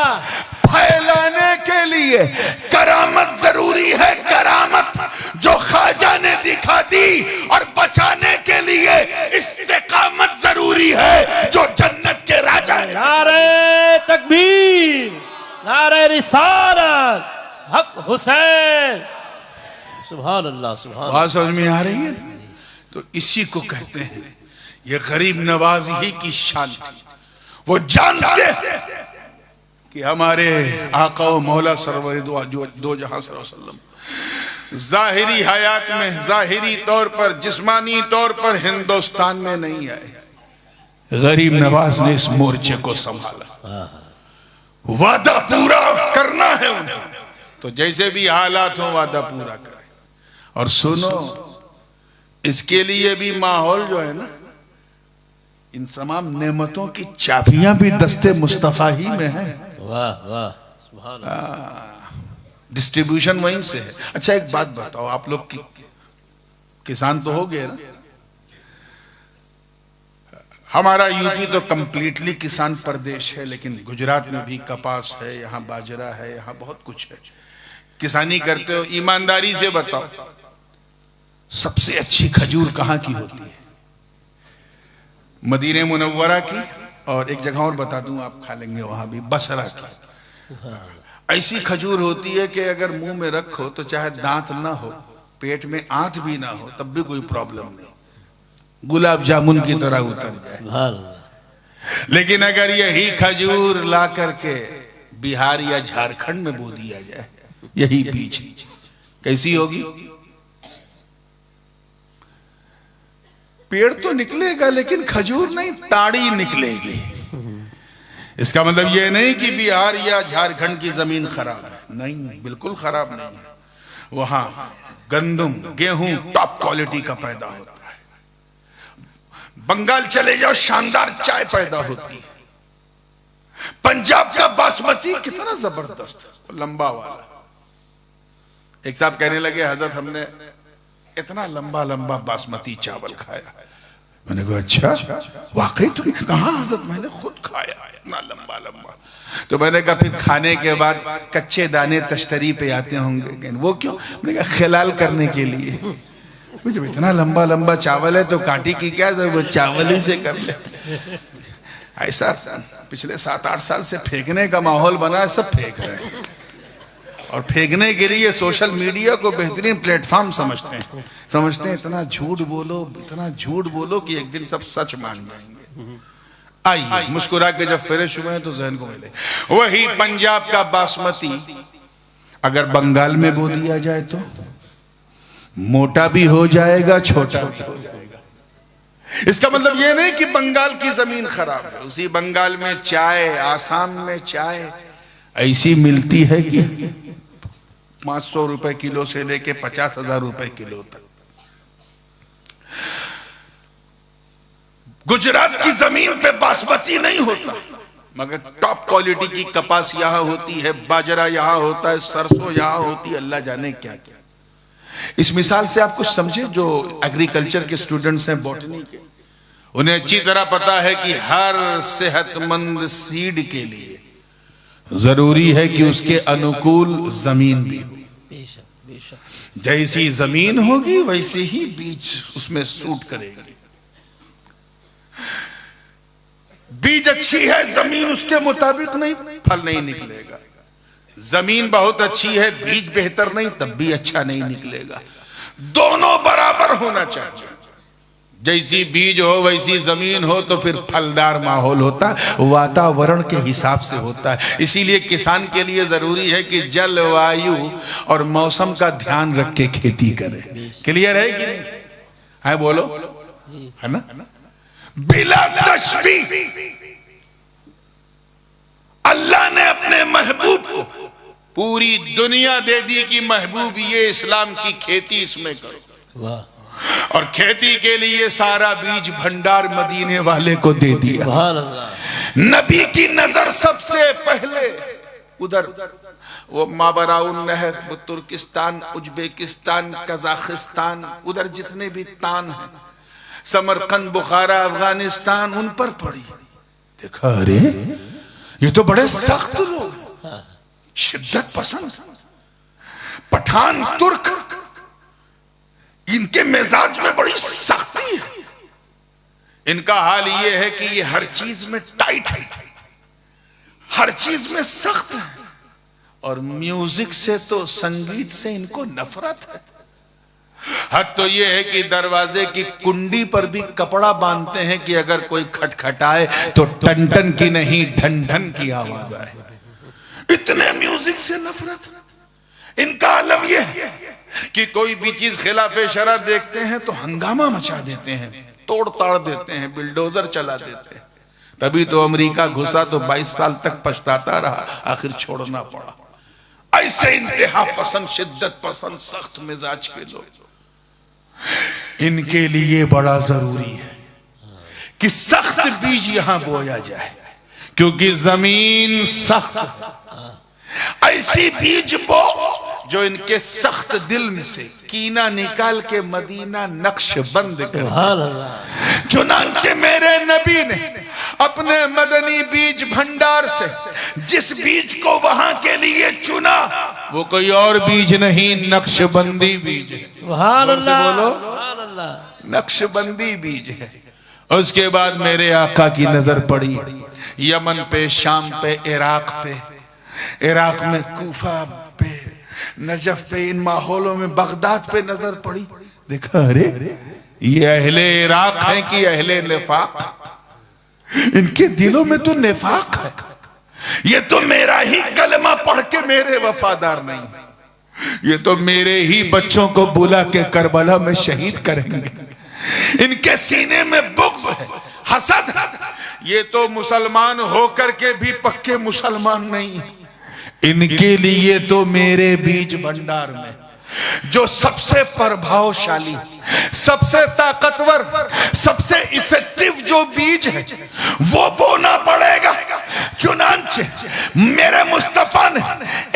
फैलाने के लिए। करामत जरूरी है, करामत जो ख्वाजा ने दिखा दी, और बचाने के लिए इस्तिकामत जरूरी है जो जन्नत के राजा ने। नारे तकबीर, नारे रिसालत, हक हुसैन। सुभान अल्लाह, सुभान अल्लाह। बात समझ में आ रही है? तो इसी को कहते हैं, ये गरीब नवाज ही की शान थी। वो जानते कि हमारे आका व मौला सरवर दो जहां सल्लल्लाहु जाहिरी हयात में, जाहिरी तौर पर, जिस्मानी तौर पर हिंदुस्तान में नहीं आए। गरीब नवाज ने इस मोर्चे को संभाला। वादा पूरा करना है उन्हें, तो जैसे भी हालात हो वादा पूरा कराए। और सुनो, इसके लिए भी माहौल जो है ना, इन तमाम नेमतों की चाबियां भी दस्ते मुस्तफा ही में है। वाह वाह, सुभान अल्लाह। डिस्ट्रीब्यूशन वहीं से है। अच्छा एक बात बताओ, आप लोग की किसान तो हो गए ना? हमारा यूपी तो कंप्लीटली किसान प्रदेश है, लेकिन गुजरात में भी कपास है, यहाँ बाजरा है, यहाँ बहुत कुछ है। किसानी करते हो, ईमानदारी से बताओ सबसे अच्छी खजूर कहाँ की होती है? मदीने मुनव्वरा की, और एक जगह और बता दूं, आप खा लेंगे वहां भी, बसरा की। ऐसी खजूर होती है कि अगर मुंह में रखो तो चाहे दांत ना हो, पेट में आंत भी ना हो, तब भी कोई प्रॉब्लम नहीं, गुलाब जामुन की तरह उतर जाए। लेकिन अगर यही खजूर ला करके बिहार या झारखंड में बो दिया जाए, यही बीज, कैसी होगी? पेड़ तो निकलेगा लेकिन खजूर नहीं, ताड़ी निकलेगी। इसका मतलब यह नहीं कि बिहार या झारखंड की जमीन खराब है, नहीं, बिल्कुल खराब नहीं है। वहां गंदम, गेहूं टॉप क्वालिटी का पैदा होता है। बंगाल चले जाओ, शानदार चाय पैदा होती है। पंजाब का बासमती कितना जबरदस्त है, लंबा वाला। एक साहब कहने लगे, हजरत हमने इतना लंबा लंबा बासमती चावल खाया। मैंने कहा अच्छा, वाकई? तुमने कहा? हजरत मैंने खुद खाया इतना लंबा लंबा। तो मैंने कहा फिर खाने के बाद कच्चे दाने तश्तरी पे आते होंगे, वो क्यों? मैंने कहा खिलाल करने के लिए। जब इतना लंबा लंबा चावल है तो कांटी की क्या जरूरत, वो चावल ही से कर ले। ऐसा पिछले 7-8 साल से फेंकने का माहौल बना है, सब फेंक रहे हैं। और फेंकने के लिए सोशल मीडिया को बेहतरीन प्लेटफॉर्म समझते हैं। इतना झूठ बोलो, इतना झूठ बोलो कि एक दिन सब सच मान जाएंगे। आइए मुस्कुरा के जब फ्रेश हुए हैं तो जहन को मिले, वही पंजाब का बासमती अगर बंगाल में बो दिया जाए तो मोटा भी हो जाएगा, छोटा भी हो जाएगा। इसका मतलब ये नहीं कि बंगाल की जमीन खराब है। उसी बंगाल में चाय, आसाम में चाय ऐसी मिलती है कि 500 रुपए किलो से लेके 50,000 रुपए किलो तक। गुजरात की जमीन पे बासमती नहीं होता, मगर टॉप क्वालिटी की कपास यहां होती है, बाजरा यहां होता है, सरसों यहां होती है, अल्लाह जाने क्या क्या। इस मिसाल से आप कुछ समझे, जो एग्रीकल्चर के स्टूडेंट्स हैं, बॉटनी के, उन्हें अच्छी तरह पता है कि हर सेहतमंद सीड के लिए जरूरी है कि उसके अनुकूल जमीन भी हो। बेशक बेशक। जैसी जमीन होगी वैसे ही बीज उसमें सूट करेगी। बीज अच्छी है, जमीन उसके मुताबिक नहीं, फल नहीं निकलेगा। जमीन बहुत अच्छी है, बीज बेहतर नहीं, तब भी अच्छा नहीं निकलेगा। दोनों बराबर होना चाहिए। जैसी बीज हो वैसी जमीन हो तो फिर फलदार माहौल होता है, वातावरण के हिसाब से होता है। इसीलिए किसान के लिए जरूरी है कि जलवायु और मौसम का ध्यान रख के खेती करे। क्लियर है कि नहीं है? बोलो, है ना? बिला तशबीह अल्लाह ने अपने महबूब को पूरी दुनिया दे दी कि महबूब ये इस्लाम की खेती इसमें करो। वाह। और खेती के लिए सारा बीज भंडार मदीने वाले को दे दिया। सुभान अल्लाह। नबी की नजर सबसे पहले उधर वो मावराउन नहर, वो तुर्किस्तान, उज्बेकिस्तान, कजाकिस्तान, उधर जितने भी तान हैं, समरकंद, बुखारा, अफगानिस्तान, उन पर पड़ी। देखा अरे ये तो बड़े सख्त लोग, शिद्दत पसंद, पठान तुर्क, इनके मिजाज में बड़ी सख्ती है। इनका हाल ये है कि ये हर चीज में टाइट है, हर चीज में सख्त है, और म्यूजिक से तो, संगीत से इनको नफरत है। हद तो ये है कि दरवाजे की कुंडी पर भी कपड़ा बांधते हैं कि अगर कोई खटखटाए तो टन टन की नहीं, ढन ढन की आवाज आए। इतने म्यूजिक से नफरत। इनका आलम यह है कि कोई भी चीज खिलाफे शरा देखते हैं तो हंगामा मचा देते हैं, तोड़ ताड़ देते हैं, बिल्डोजर चला देते हैं। तभी तो अमेरिका घुसा तो 22 साल तक पछताता रहा, आखिर छोड़ना पड़ा। ऐसे इंतहा पसंद, शिद्दत पसंद, सख्त मिजाज के लोग, इनके लिए बड़ा जरूरी है कि सख्त बीज यहां बोया जाए, क्योंकि जमीन सख्त है। ऐसी बीज बो जो इनके सख्त दिल में से कीना निकाल के मदीना नक्शबंद कर दे। चुनांचे मेरे नबी ने अपने मदनी बीज भंडार से जिस बीज को वहां के लिए चुना, वो कोई और बीज नहीं, नक्शबंदी बीज है। बोलो, नक्शबंदी बीज है। उसके बाद मेरे आका की नजर पड़ी यमन पे, शाम पे, इराक पे, इराक में कूफा पे, नजफ पे, इन माहौलों में बगदाद पे नजर पड़ी। देखा अरे ये अहले इराक हैं कि अहले निफाक? इनके दिलों में तो निफाक है। ये तो मेरा ही कलमा पढ़ के मेरे वफादार नहीं, ये तो मेरे ही बच्चों को बुला के करबला में शहीद करेंगे। इनके सीने में बुग़्ज़ है, हसद है। ये तो मुसलमान होकर के भी पक्के मुसलमान नहीं है। इनके लिए तो मेरे बीज भंडार में जो सबसे प्रभावशाली, सबसे ताकतवर, सबसे इफेक्टिव जो बीज है वो बोना पड़ेगा। चुनांचे मेरे मुस्तफा ने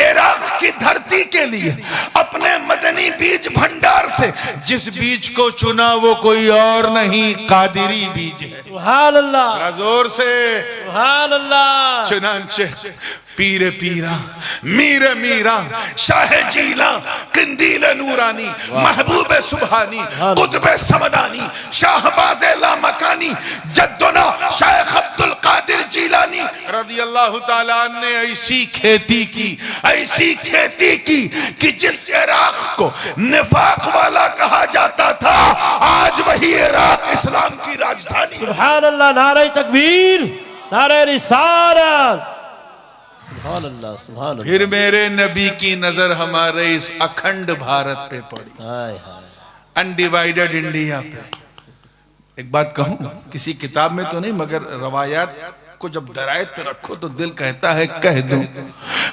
इराक की धरती के लिए अपने मदनी बीज भंडार से जिस बीज को चुना वो कोई और नहीं, कादिरी बीज है। सुभान अल्लाह, जोर से सुभान अल्लाह। चुनांचे पीरे पीरा, मीरे मीरा, शाह जीला, किंदील नूरानी, महबूब सुबहानी, कुतुब समदानी, शाहबाज लामकानी, जद्दुना शेख अब्दुल कादिर जीलानी रज़ी अल्लाह ताला ने ऐसी खेती की, ऐसी खेती की कि जिस इराक को निफाक वाला कहा जाता था, आज वही इराक इस्लाम की राजधानी। सुभान अल्लाह, नारे तकबीर, नारे रिसालत। सुभान अल्लाह, सुभान अल्लाह। फिर मेरे नबी की नजर हमारे इस अखंड भारत पे पड़ी, हाय हाय, अनडिवाइडेड इंडिया पे। एक बात कहूं, किसी किताब में तो नहीं, मगर रवायात को जब दरायत पे रखो तो दिल कहता है कह दूं।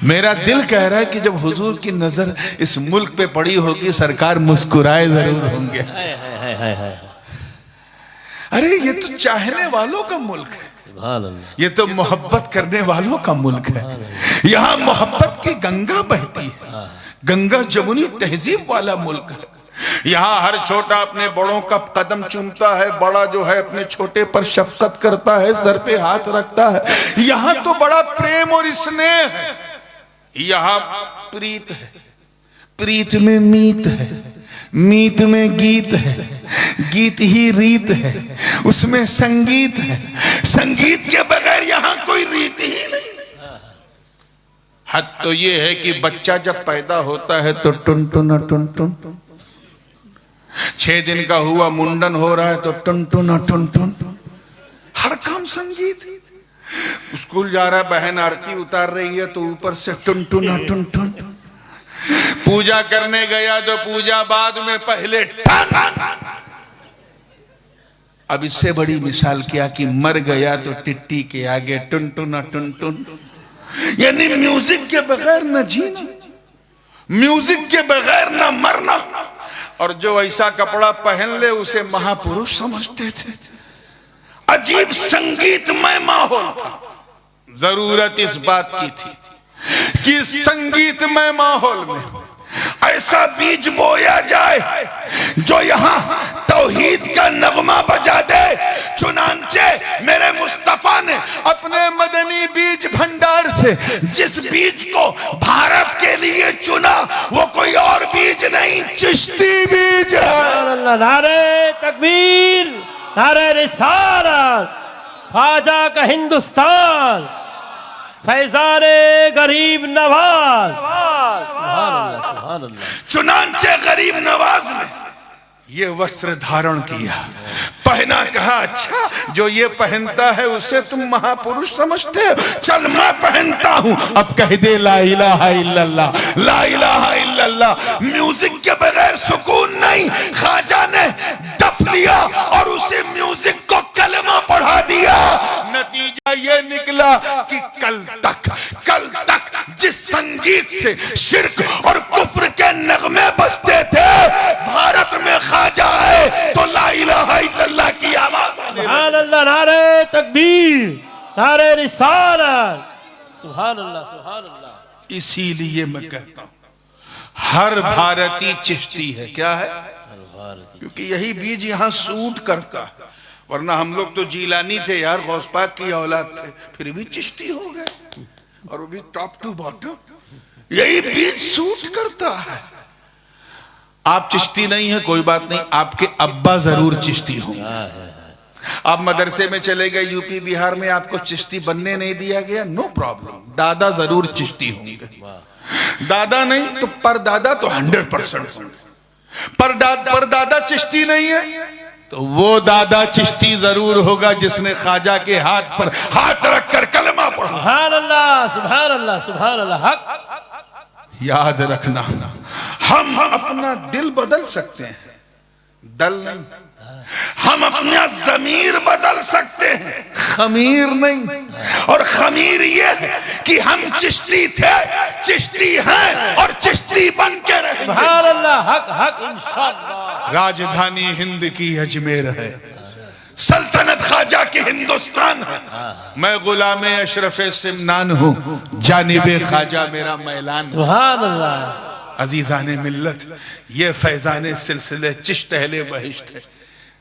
मेरा दिल कह रहा है कि जब हुजूर की नजर इस मुल्क पे पड़ी होगी, सरकार मुस्कुराए जरूर होंगे। हाय हाय हाय हाय। अरे ये तो चाहने वालों का मुल्क है, सुभान अल्लाह। ये तो मोहब्बत करने वालों का मुल्क है। यहाँ मोहब्बत की गंगा बहती है, गंगा जमुनी तहजीब वाला मुल्क है। यहाँ हर छोटा अपने बड़ों का कदम चूमता है, बड़ा जो है अपने छोटे पर शफकत करता है, सर पे हाथ रखता है। यहाँ तो बड़ा प्रेम और स्नेह है। यहाँ प्रीत है, प्रीत में मीत है, मीत में गीत है, गीत ही रीत है, उसमें संगीत है, संगीत के बगैर यहाँ कोई रीत ही नहीं। हद तो ये है कि बच्चा जब पैदा होता है तो टुन टुना टुन टुन, 6 दिन का हुआ मुंडन हो रहा है तो टुन टुना टुन टुन, हर काम संगीत। स्कूल जा रहा है, बहन आरती उतार रही है तो ऊपर से टुन टुना टुन टुन। पूजा करने गया तो पूजा बाद में, पहले टन। अब इससे बड़ी मिसाल क्या कि मर गया तो टिट्टी के आगे टुन टुना टुन टुन। यानी म्यूजिक के बगैर न जीना, म्यूजिक के बगैर न मरना। और जो ऐसा कपड़ा पहन ले उसे महापुरुष समझते थे। अजीब संगीतमय माहौल था। जरूरत इस बात की थी कि संगीतमय माहौल में ऐसा बीज बोया जाए जो यहाँ तौहीद का नगमा बजा दे। चुनांचे मेरे मुस्तफा ने अपने मदनी बीज भंडार से जिस बीज को भारत के लिए चुना वो कोई और बीज नहीं, चिश्ती बीज है। नारे तकबीर, नारे रिसालत, ख्वाजा का हिंदुस्तान, फैजाने गरीब नवाज। सुभान अल्लाह, सुभान अल्लाह। चुनांचे गरीब नवाज ने ये वस्त्र धारण किया, पहना, कहा अच्छा जो ये पहनता है उसे तुम महापुरुष समझते हो, चल मैं पहनता हूं। अब कह दे ला इलाहा इल्लल्लाह, ला इलाहा इल्लल्लाह। म्यूजिक के बगैर सुकून नहीं। ख्वाजा ने दफ लिया और उसे म्यूजिक को कलमा पढ़ा दिया। नतीजा ये निकला कि कल तक जिस संगीत से शिर्क और कुफ्र के नगमे बजते थे, भारत में ख्वाजा है तो ला इलाहा इल्लल्लाह की आवाज। सुभान अल्लाह, नारे तकबीर, नारे रिसालत, सुभान अल्लाह, सुभान अल्लाह। इसीलिए मैं कहता हूं हर भारतीय चिश्ती है। क्या है? क्योंकि यही बीज यहाँ सूट करता है, वरना हम लोग तो जीलानी थे यार, गौस पाक की औलाद थे, फिर भी चिश्ती हो गए, और वो भी टॉप टू बॉटम। यही बीज सूट करता है। आप चिश्ती नहीं है कोई बात नहीं, आपके अब्बा जरूर चिश्ती होंगे। आप मदरसे में चले गए यूपी बिहार में, आपको चिश्ती बनने नहीं दिया गया, नो प्रॉब्लम, दादा जरूर चिश्ती होंगे। दादा नहीं तो परदादा तो 100% होंगे। परदादा चिश्ती नहीं है तो वो दादा चिश्ती जरूर होगा जिसने ख्वाजा के हाथ पर हाथ रखकर कलमा पढ़ा। सुभान अल्लाह, सुभान अल्लाह, सुभान अल्लाह। हक याद रखना, हम अपना दिल बदल सकते हैं, दल नहीं। हम अपना ज़मीर बदल सकते हैं, खमीर नहीं। और खमीर ये है कि हम चिश्ती थे, चिश्ती हैं और चिश्ती बन के रहेंगे। सुभान अल्लाह, हक हक इंशाअल्लाह। राजधानी हिंद की अजमेर है, सल्तनत ख्वाजा की हिंदुस्तान है। मैं गुलाम अशरफ सिमनान हूँ, जानिबे ख्वाजा मेरा मैलान। सुभान अल्लाह। अजीजाने मिल्लत, ये फैजाने सिलसिले चिश्त अहले बहिश्त है।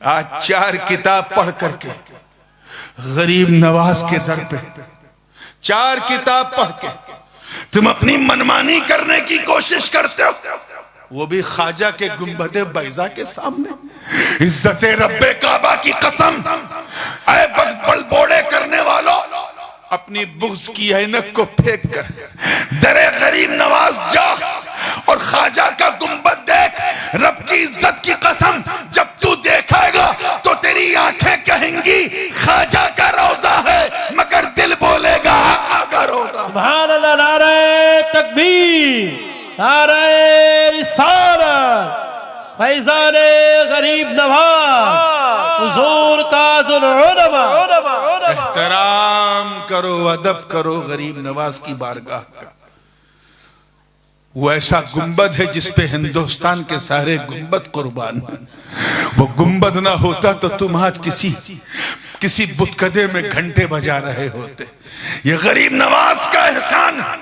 आज 4 किताब पढ़ करके गरीब नवाज के सर पे 4 किताब पढ़ के तुम अपनी मनमानी करने की कोशिश करते हो, वो भी ख्वाजा के गुंबदे बैजा के सामने। इज्जत रब्बे काबा की कसम, ऐ बड़बोड़े करने वालों, अपनी बुग़्ज़ की ऐनक को फेंक कर दरे गरीब नवाज जा और ख्वाजा का गुंबद देख। रब की इज्जत की कसम, जब तू देखेगा तो तेरी आंखें कहेंगी ख्वाजा का रोजा है, मगर दिल बोलेगा आका का रोजा। सुभान अल्लाह, नारे तकबीर, नारे रिसालत, फैजाने गरीब नवाज, हुजूर ताजुल उलमा। एहतराम करो, अदब करो गरीब नवाज की बारगाह का। वो ऐसा गुंबद है जिसपे हिंदुस्तान के सारे गुंबद कुर्बान हैं। वो गुंबद ना होता तो तुम आज किसी बुतकदे में घंटे बजा रहे होते। ये गरीब नवाज का एहसान है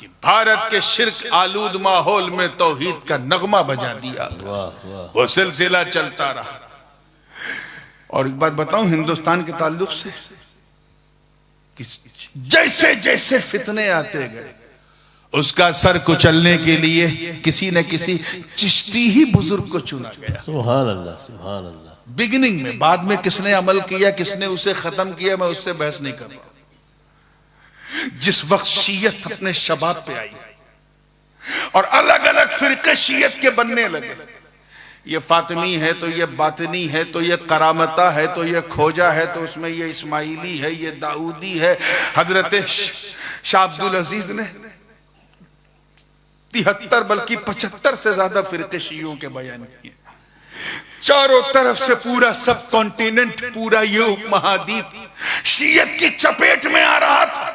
कि भारत के शिर्क आलूद माहौल में तौहीद का नगमा बजा दिया। वो सिलसिला चलता रहा। और एक बात बताऊं हिंदुस्तान के ताल्लुक से, कि जैसे जैसे फितने आते गए उसका सर कुचलने के लिए किसी न किसी चिश्ती ही बुजुर्ग को चुना गया। सुभान अल्लाह, सुभान अल्लाह। बिगिनिंग में, बाद में किसने अमल किया, किसने उसे खत्म किया, मैं उससे बहस नहीं कर रहा। जिस वक्त शीयत अपने शबाब पे आई और अलग अलग फिरके शीयत के बनने लगे, ये फातिमी है तो ये बातनी है तो ये करामता है तो ये खोजा है तो उसमें ये इस्माइली है, ये दाऊदी है। हजरत शाह अब्दुल अजीज ने 73 बल्कि 75 से ज्यादा फिरके शियों के बयान किए। चारों तरफ से पूरा सब कॉन्टिनेंट, पूरा ये उपमहाद्वीप शियत की चपेट में आ रहा था।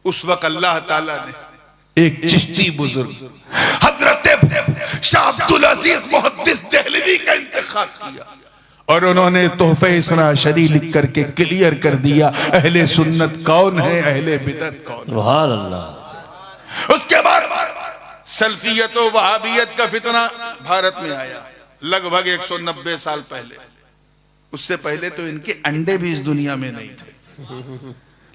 उस वक्त अल्लाह ताला ने एक चिश्ती बुजुर्ग हजरत शाह अब्दुल अजीज मुहद्दिस देहलवी का इंतखाब किया और उन्होंने तोहफे इसरा शरी लिख करके क्लियर कर दिया अहले सुन्नत कौन है, अहले बिदअत कौन। सुभान अल्लाह। उसके बाद सल्फियत और वहाबियत का फितना भारत में आया लगभग 190 साल पहले। उससे पहले तो इनके अंडे भी इस दुनिया में नहीं थे।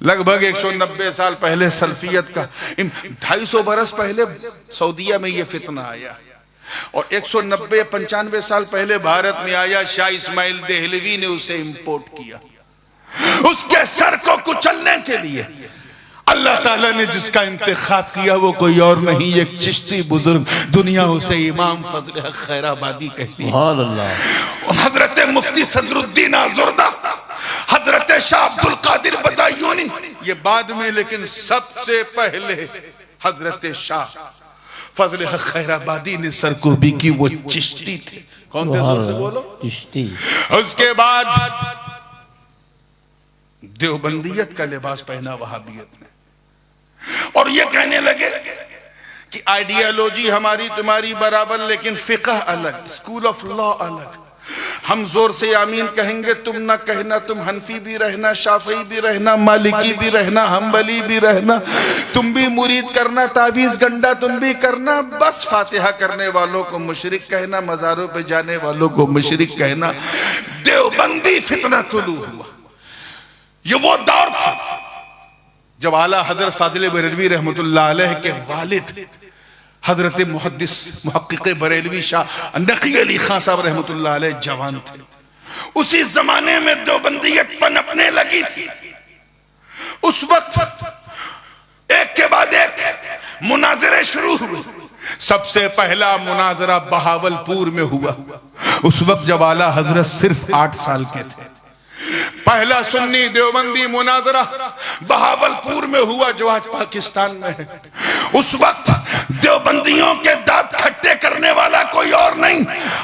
लगभग 190 साल पहले सल्फियत का, 250 बरस पहले सऊदीया में यह फितना आया और 190-95 साल पहले भारत में आया। शाह इस्माइल देहलवी ने उसे इंपोर्ट किया। उसके सर को कुचलने के लिए अल्लाह ताला ने जिसका इंतखाब किया वो कोई और नहीं, एक चिश्ती बुजुर्ग, दुनिया उसे इमाम फजल हक खैराबादी कहती है। सुभान अल्लाह। हजरत मुफ्ती सदरुद्दीन आजुर्दा, हजरत शाह अब्दुल कादिर बदायूनी, ये बाद में, लेकिन सबसे पहले हजरत शाह फजल हक खैराबादी ने सरकोबी की। वो चिश्ती थे। कौन थे? जोर से बोलो। चिश्ती। उसके बाद देवबंदियत का लिबास पहना वहाबियत ने और ये कहने लगे कि आइडियोलॉजी हमारी तुम्हारी बराबर, लेकिन फिक़ह अलग, स्कूल ऑफ लॉ अलग। हम जोर से आमीन कहेंगे, तुम ना कहना, तुम हनफी भी रहना, शाफई भी रहना, मालिकी भी रहना, हम्बली भी रहना, तुम भी मुरीद करना, तावीज गंडा तुम भी करना, बस फातिहा करने वालों को मुशरिक कहना, मज़ारों पे जाने वालों को मुशरिक कहना। देवबंदी फितना तुलू हुआ। ये वो दौर था जब आला हजरत फाजिल बरेलवी रहमतुल्लाह अलैह के वालिद हजरत मुहद्दिस मुहक्किक बरेलवी शाह नकी अली खान साहब रहमतुल्लाह अलैह जवान थे। उसी जमाने में देवबंदियत पनपने लगी थी। उस वक्त एक के बाद एक मुनाजरे शुरू हुए। सबसे पहला मुनाजरा बहावलपुर में हुआ। उस वक्त जब आला हजरत सिर्फ 8 साल के थे। पहला सुन्नी देवबंदी मुनाजरा बहावलपुर में हुआ जो आज पाकिस्तान में है। उस वक्त देवबंदियों के दांत खट्टे करने वाला कोई और नहीं,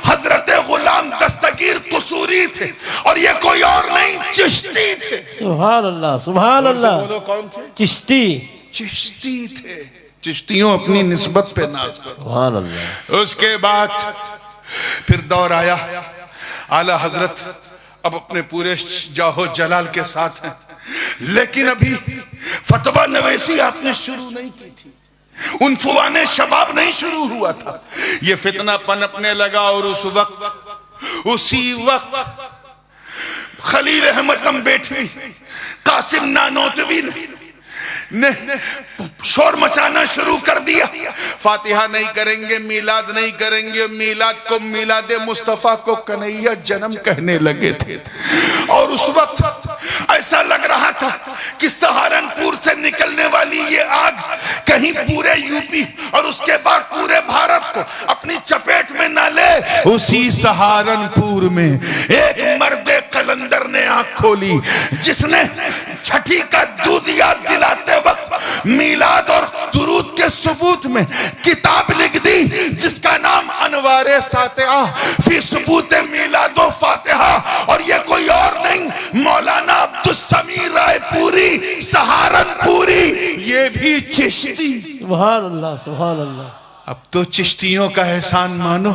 हजरत गुलाम दस्तगीर कुसूरी थे और ये कोई और नहीं, चिश्ती थे। सुभान अल्लाह, सुभान अल्लाह। बोलो कौन थे? चिश्ती। चिश्ती थे। चिश्तियों अपनी निस्बत पे नाज करो। सुभान अल्लाह। उसके बाद फिर दौर आया, आला हजरत अब अपने पूरे जाहो जलाल के साथ हैं, लेकिन अभी फतवा नवेसी आपने शुरू नहीं की थी, उनफुआने शबाब नहीं शुरू हुआ था। ये फितना पनपने लगा और उसी वक्त खलील अहमद अम्बेडवी, कासिम नानोतवी ने शोर मचाना शुरू कर दिया। फातिहा नहीं करेंगे, मिलाद नहीं करेंगे, मिलाद को मिलाद मुस्तफा को कन्हैया जन्म कहने लगे थे। और उस वक्त ऐसा लग रहा था कि सहारनपुर से निकलने वाली ये आग कहीं पूरे यूपी और उसके बाद पूरे भारत को अपनी चपेट में न ले। उसी सहारनपुर में एक मर्दे कलंदर ने आंख खोली, जिसने छठी का दूध याद दिलाते वक्त मीलाद और दुरूद के सबूत में किताब लिख दी, जिसका नाम अनवारे सातिहा फी सबूत मीलाद व फातिहा। और ये कोई और नहीं, मौलाना अब्दुल समीर रायपुरी सहारनपुरी, ये भी चिश्ती। सुभान अल्लाह, सुभान अल्लाह। अब तो चिश्तियों का एहसान मानो,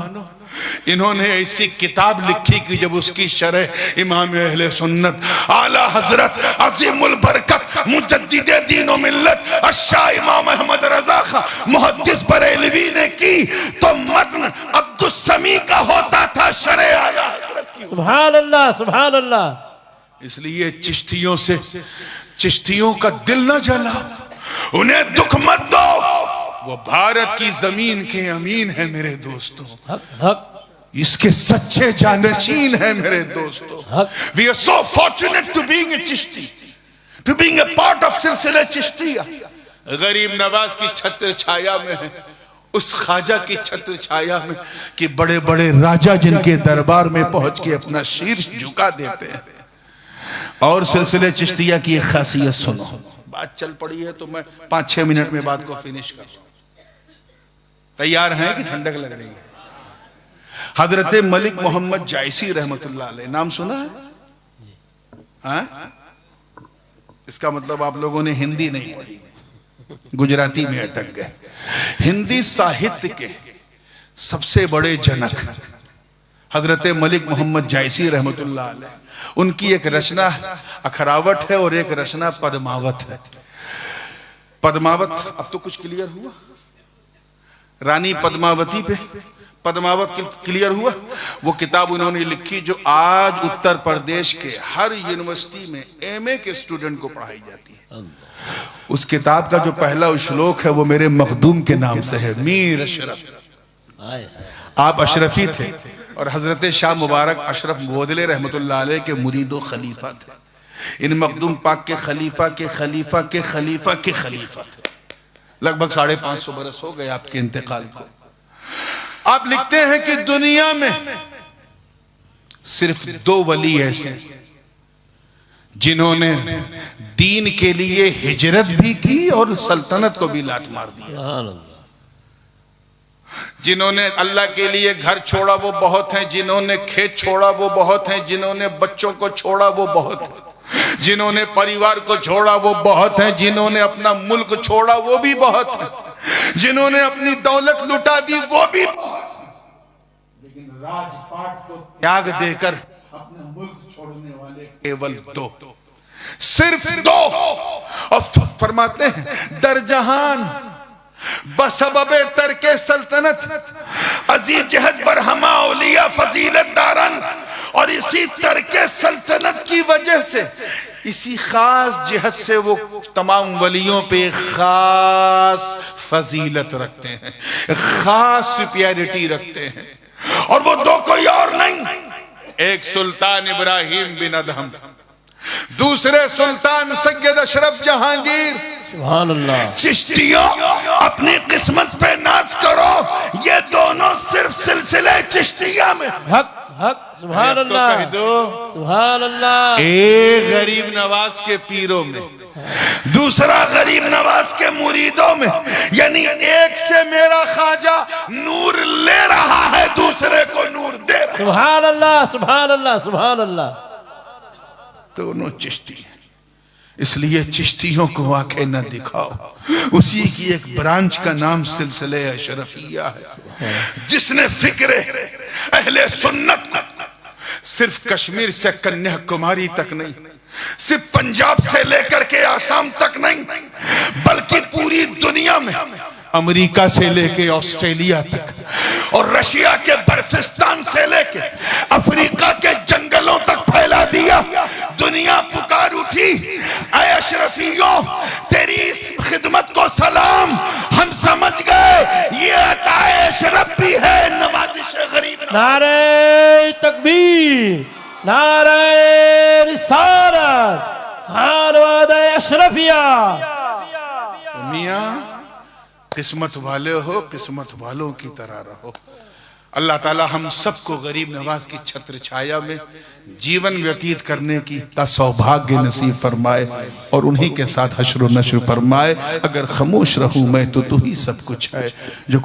इन्होंने ऐसी किताब लिखी कि जब उसकी शरह इमाम अहले सुन्नत आला हजरत अजीमुल बरकत मुजद्दिद दीन व मिल्लत अशाह इमाम अहमद रजा खां मुहद्दिस बरेलवी ने की, तो मतन अब्दुल समी का होता था शरह आला हजरत की। सुभान अल्लाह, सुभान अल्लाह। इसलिए चिश्तियों से, चिश्तियों का दिल न जला, उन्हें दुख मत दो, वो भारत की जमीन के अमीन है मेरे दोस्तों, हक हक। इसके सच्चे जानशीन है मेरे दोस्तों। We are so fortunate to being a Chishti, to being a part of सिलसिला चिश्तिया। गरीब नवाज की छत्र छाया में है, उस ख्वाजा की छत्र छाया में कि बड़े बड़े राजा जिनके दरबार में पहुंच के अपना शीर्ष झुका देते हैं। और सिलसिले चिश्तिया की एक खासियत सुनो। बात चल पड़ी है तो मैं 5-6 मिनट में बात को फिनिश कर। तैयार हैं कि ठंडक लग रही है? हजरत मलिक मोहम्मद जायसी रहमतुल्लाह अलैह, नाम सुना है? हाँ? इसका मतलब आप लोगों ने हिंदी नहीं पढ़ी, गुजराती में अटक गए। हिंदी साहित्य के सबसे बड़े जनक हजरत मलिक मोहम्मद जायसी रहमतुल्लाह अलैह, उनकी एक रचना अखरावट है और एक रचना पद्मावत है। पद्मावत, अब तो कुछ क्लियर हुआ। रानी पद्मावती पे पद्मावत क्लियर हुआ। वो किताब उन्होंने लिखी जो आज उत्तर प्रदेश के हर यूनिवर्सिटी में एमए के स्टूडेंट को पढ़ाई जाती है। उस किताब का जो पहला श्लोक है वो मेरे मखदूम के नाम से है, मीर अशरफ। आप अशरफी थे और हजरत शाह मुबारक अशरफ गोदले रहमतुल्लाह अलैह के मुरीदो खलीफा थे। इन मखदूम पाक के खलीफा के खलीफा के खलीफा के खलीफा थे। लगभग 550 बरस हो गए आपके इंतकाल को। आप लिखते हैं कि दुनिया में सिर्फ 2 वली ऐसे जिन्होंने दीन के लिए हिजरत भी की और सल्तनत को भी लात मार दिया। जिन्होंने अल्लाह के लिए घर छोड़ा वो बहुत हैं, जिन्होंने खेत छोड़ा वो बहुत हैं, जिन्होंने बच्चों को छोड़ा वो बहुत हैं, जिन्होंने परिवार को छोड़ा वो बहुत हैं, जिन्होंने अपना मुल्क छोड़ा वो भी बहुत हैं, जिन्होंने अपनी दौलत लुटा दी वो भी बहुत हैं। लेकिन राजपाट को त्याग देकर अपना मुल्क छोड़ने वाले केवल 2, सिर्फ 2। और फरमाते हैं दर जहान बसबबे तरके सल्तनत अजीज जहद बरहमा औलिया फजीलत दारन। और इसी तरके सल्तनत की वजह से, इसी खास जिहद से वो तमाम वलियों पे खास फजीलत रखते हैं, खास सुपीरियरिटी रखते हैं। और वो 2 कोई और नहीं, एक सुल्तान इब्राहिम बिन अदहम, दूसरे सुल्तान सैयद अशरफ जहांगीर। सुभान अल्लाह। चिश्तियों अपनी किस्मत पे नाज करो, ये दोनों सिर्फ सिलसिले चिश्तिया में। हक हक सुभान अल्लाह। कह दो सुभान अल्लाह। एक गरीब नवाज के पीरों में, दूसरा गरीब नवाज के मुरीदों में, यानी एक से मेरा ख्वाजा नूर ले रहा है, दूसरे को नूर दे रहा है। सुभान अल्लाह सुभान अल्लाह सुभान अल्लाह। दोनों चिश्ती हैं, इसलिए चिश्तियों को आंखें न दिखाओ। उसी की एक ब्रांच का नाम सिलसिले अशरफिया है, जिसने फिक्रे अहले सुन्नत को सिर्फ कश्मीर से कन्याकुमारी तक नहीं, सिर्फ पंजाब से लेकर के आसाम तक नहीं, बल्कि पूरी दुनिया में अमेरिका से लेके ऑस्ट्रेलिया तक और रशिया के बर्फिस्तान से लेके अफ्रीका के जंगलों तक फैला दिया। दुनिया पुकार उठी, ऐ अशरफियों तेरी इस खिदमत को सलाम, हम समझ गए ये अताए अशरफ भी है, नवाजिश गरीब। नारे तकबीर, नारे रिसालत, खानवादा अशरफिया। मियां किस्मत वाले हो, किस्मत वालों की तरह रहो। अल्लाह ताला हम सबको गरीब नवाज की छत्र छाया में जीवन व्यतीत करने का सौभाग्य नसीब फरमाए और उन्हीं के साथ हश्र नश्र फरमाए। अगर खामोश रहूं मैं तो तू ही सब कुछ है। जो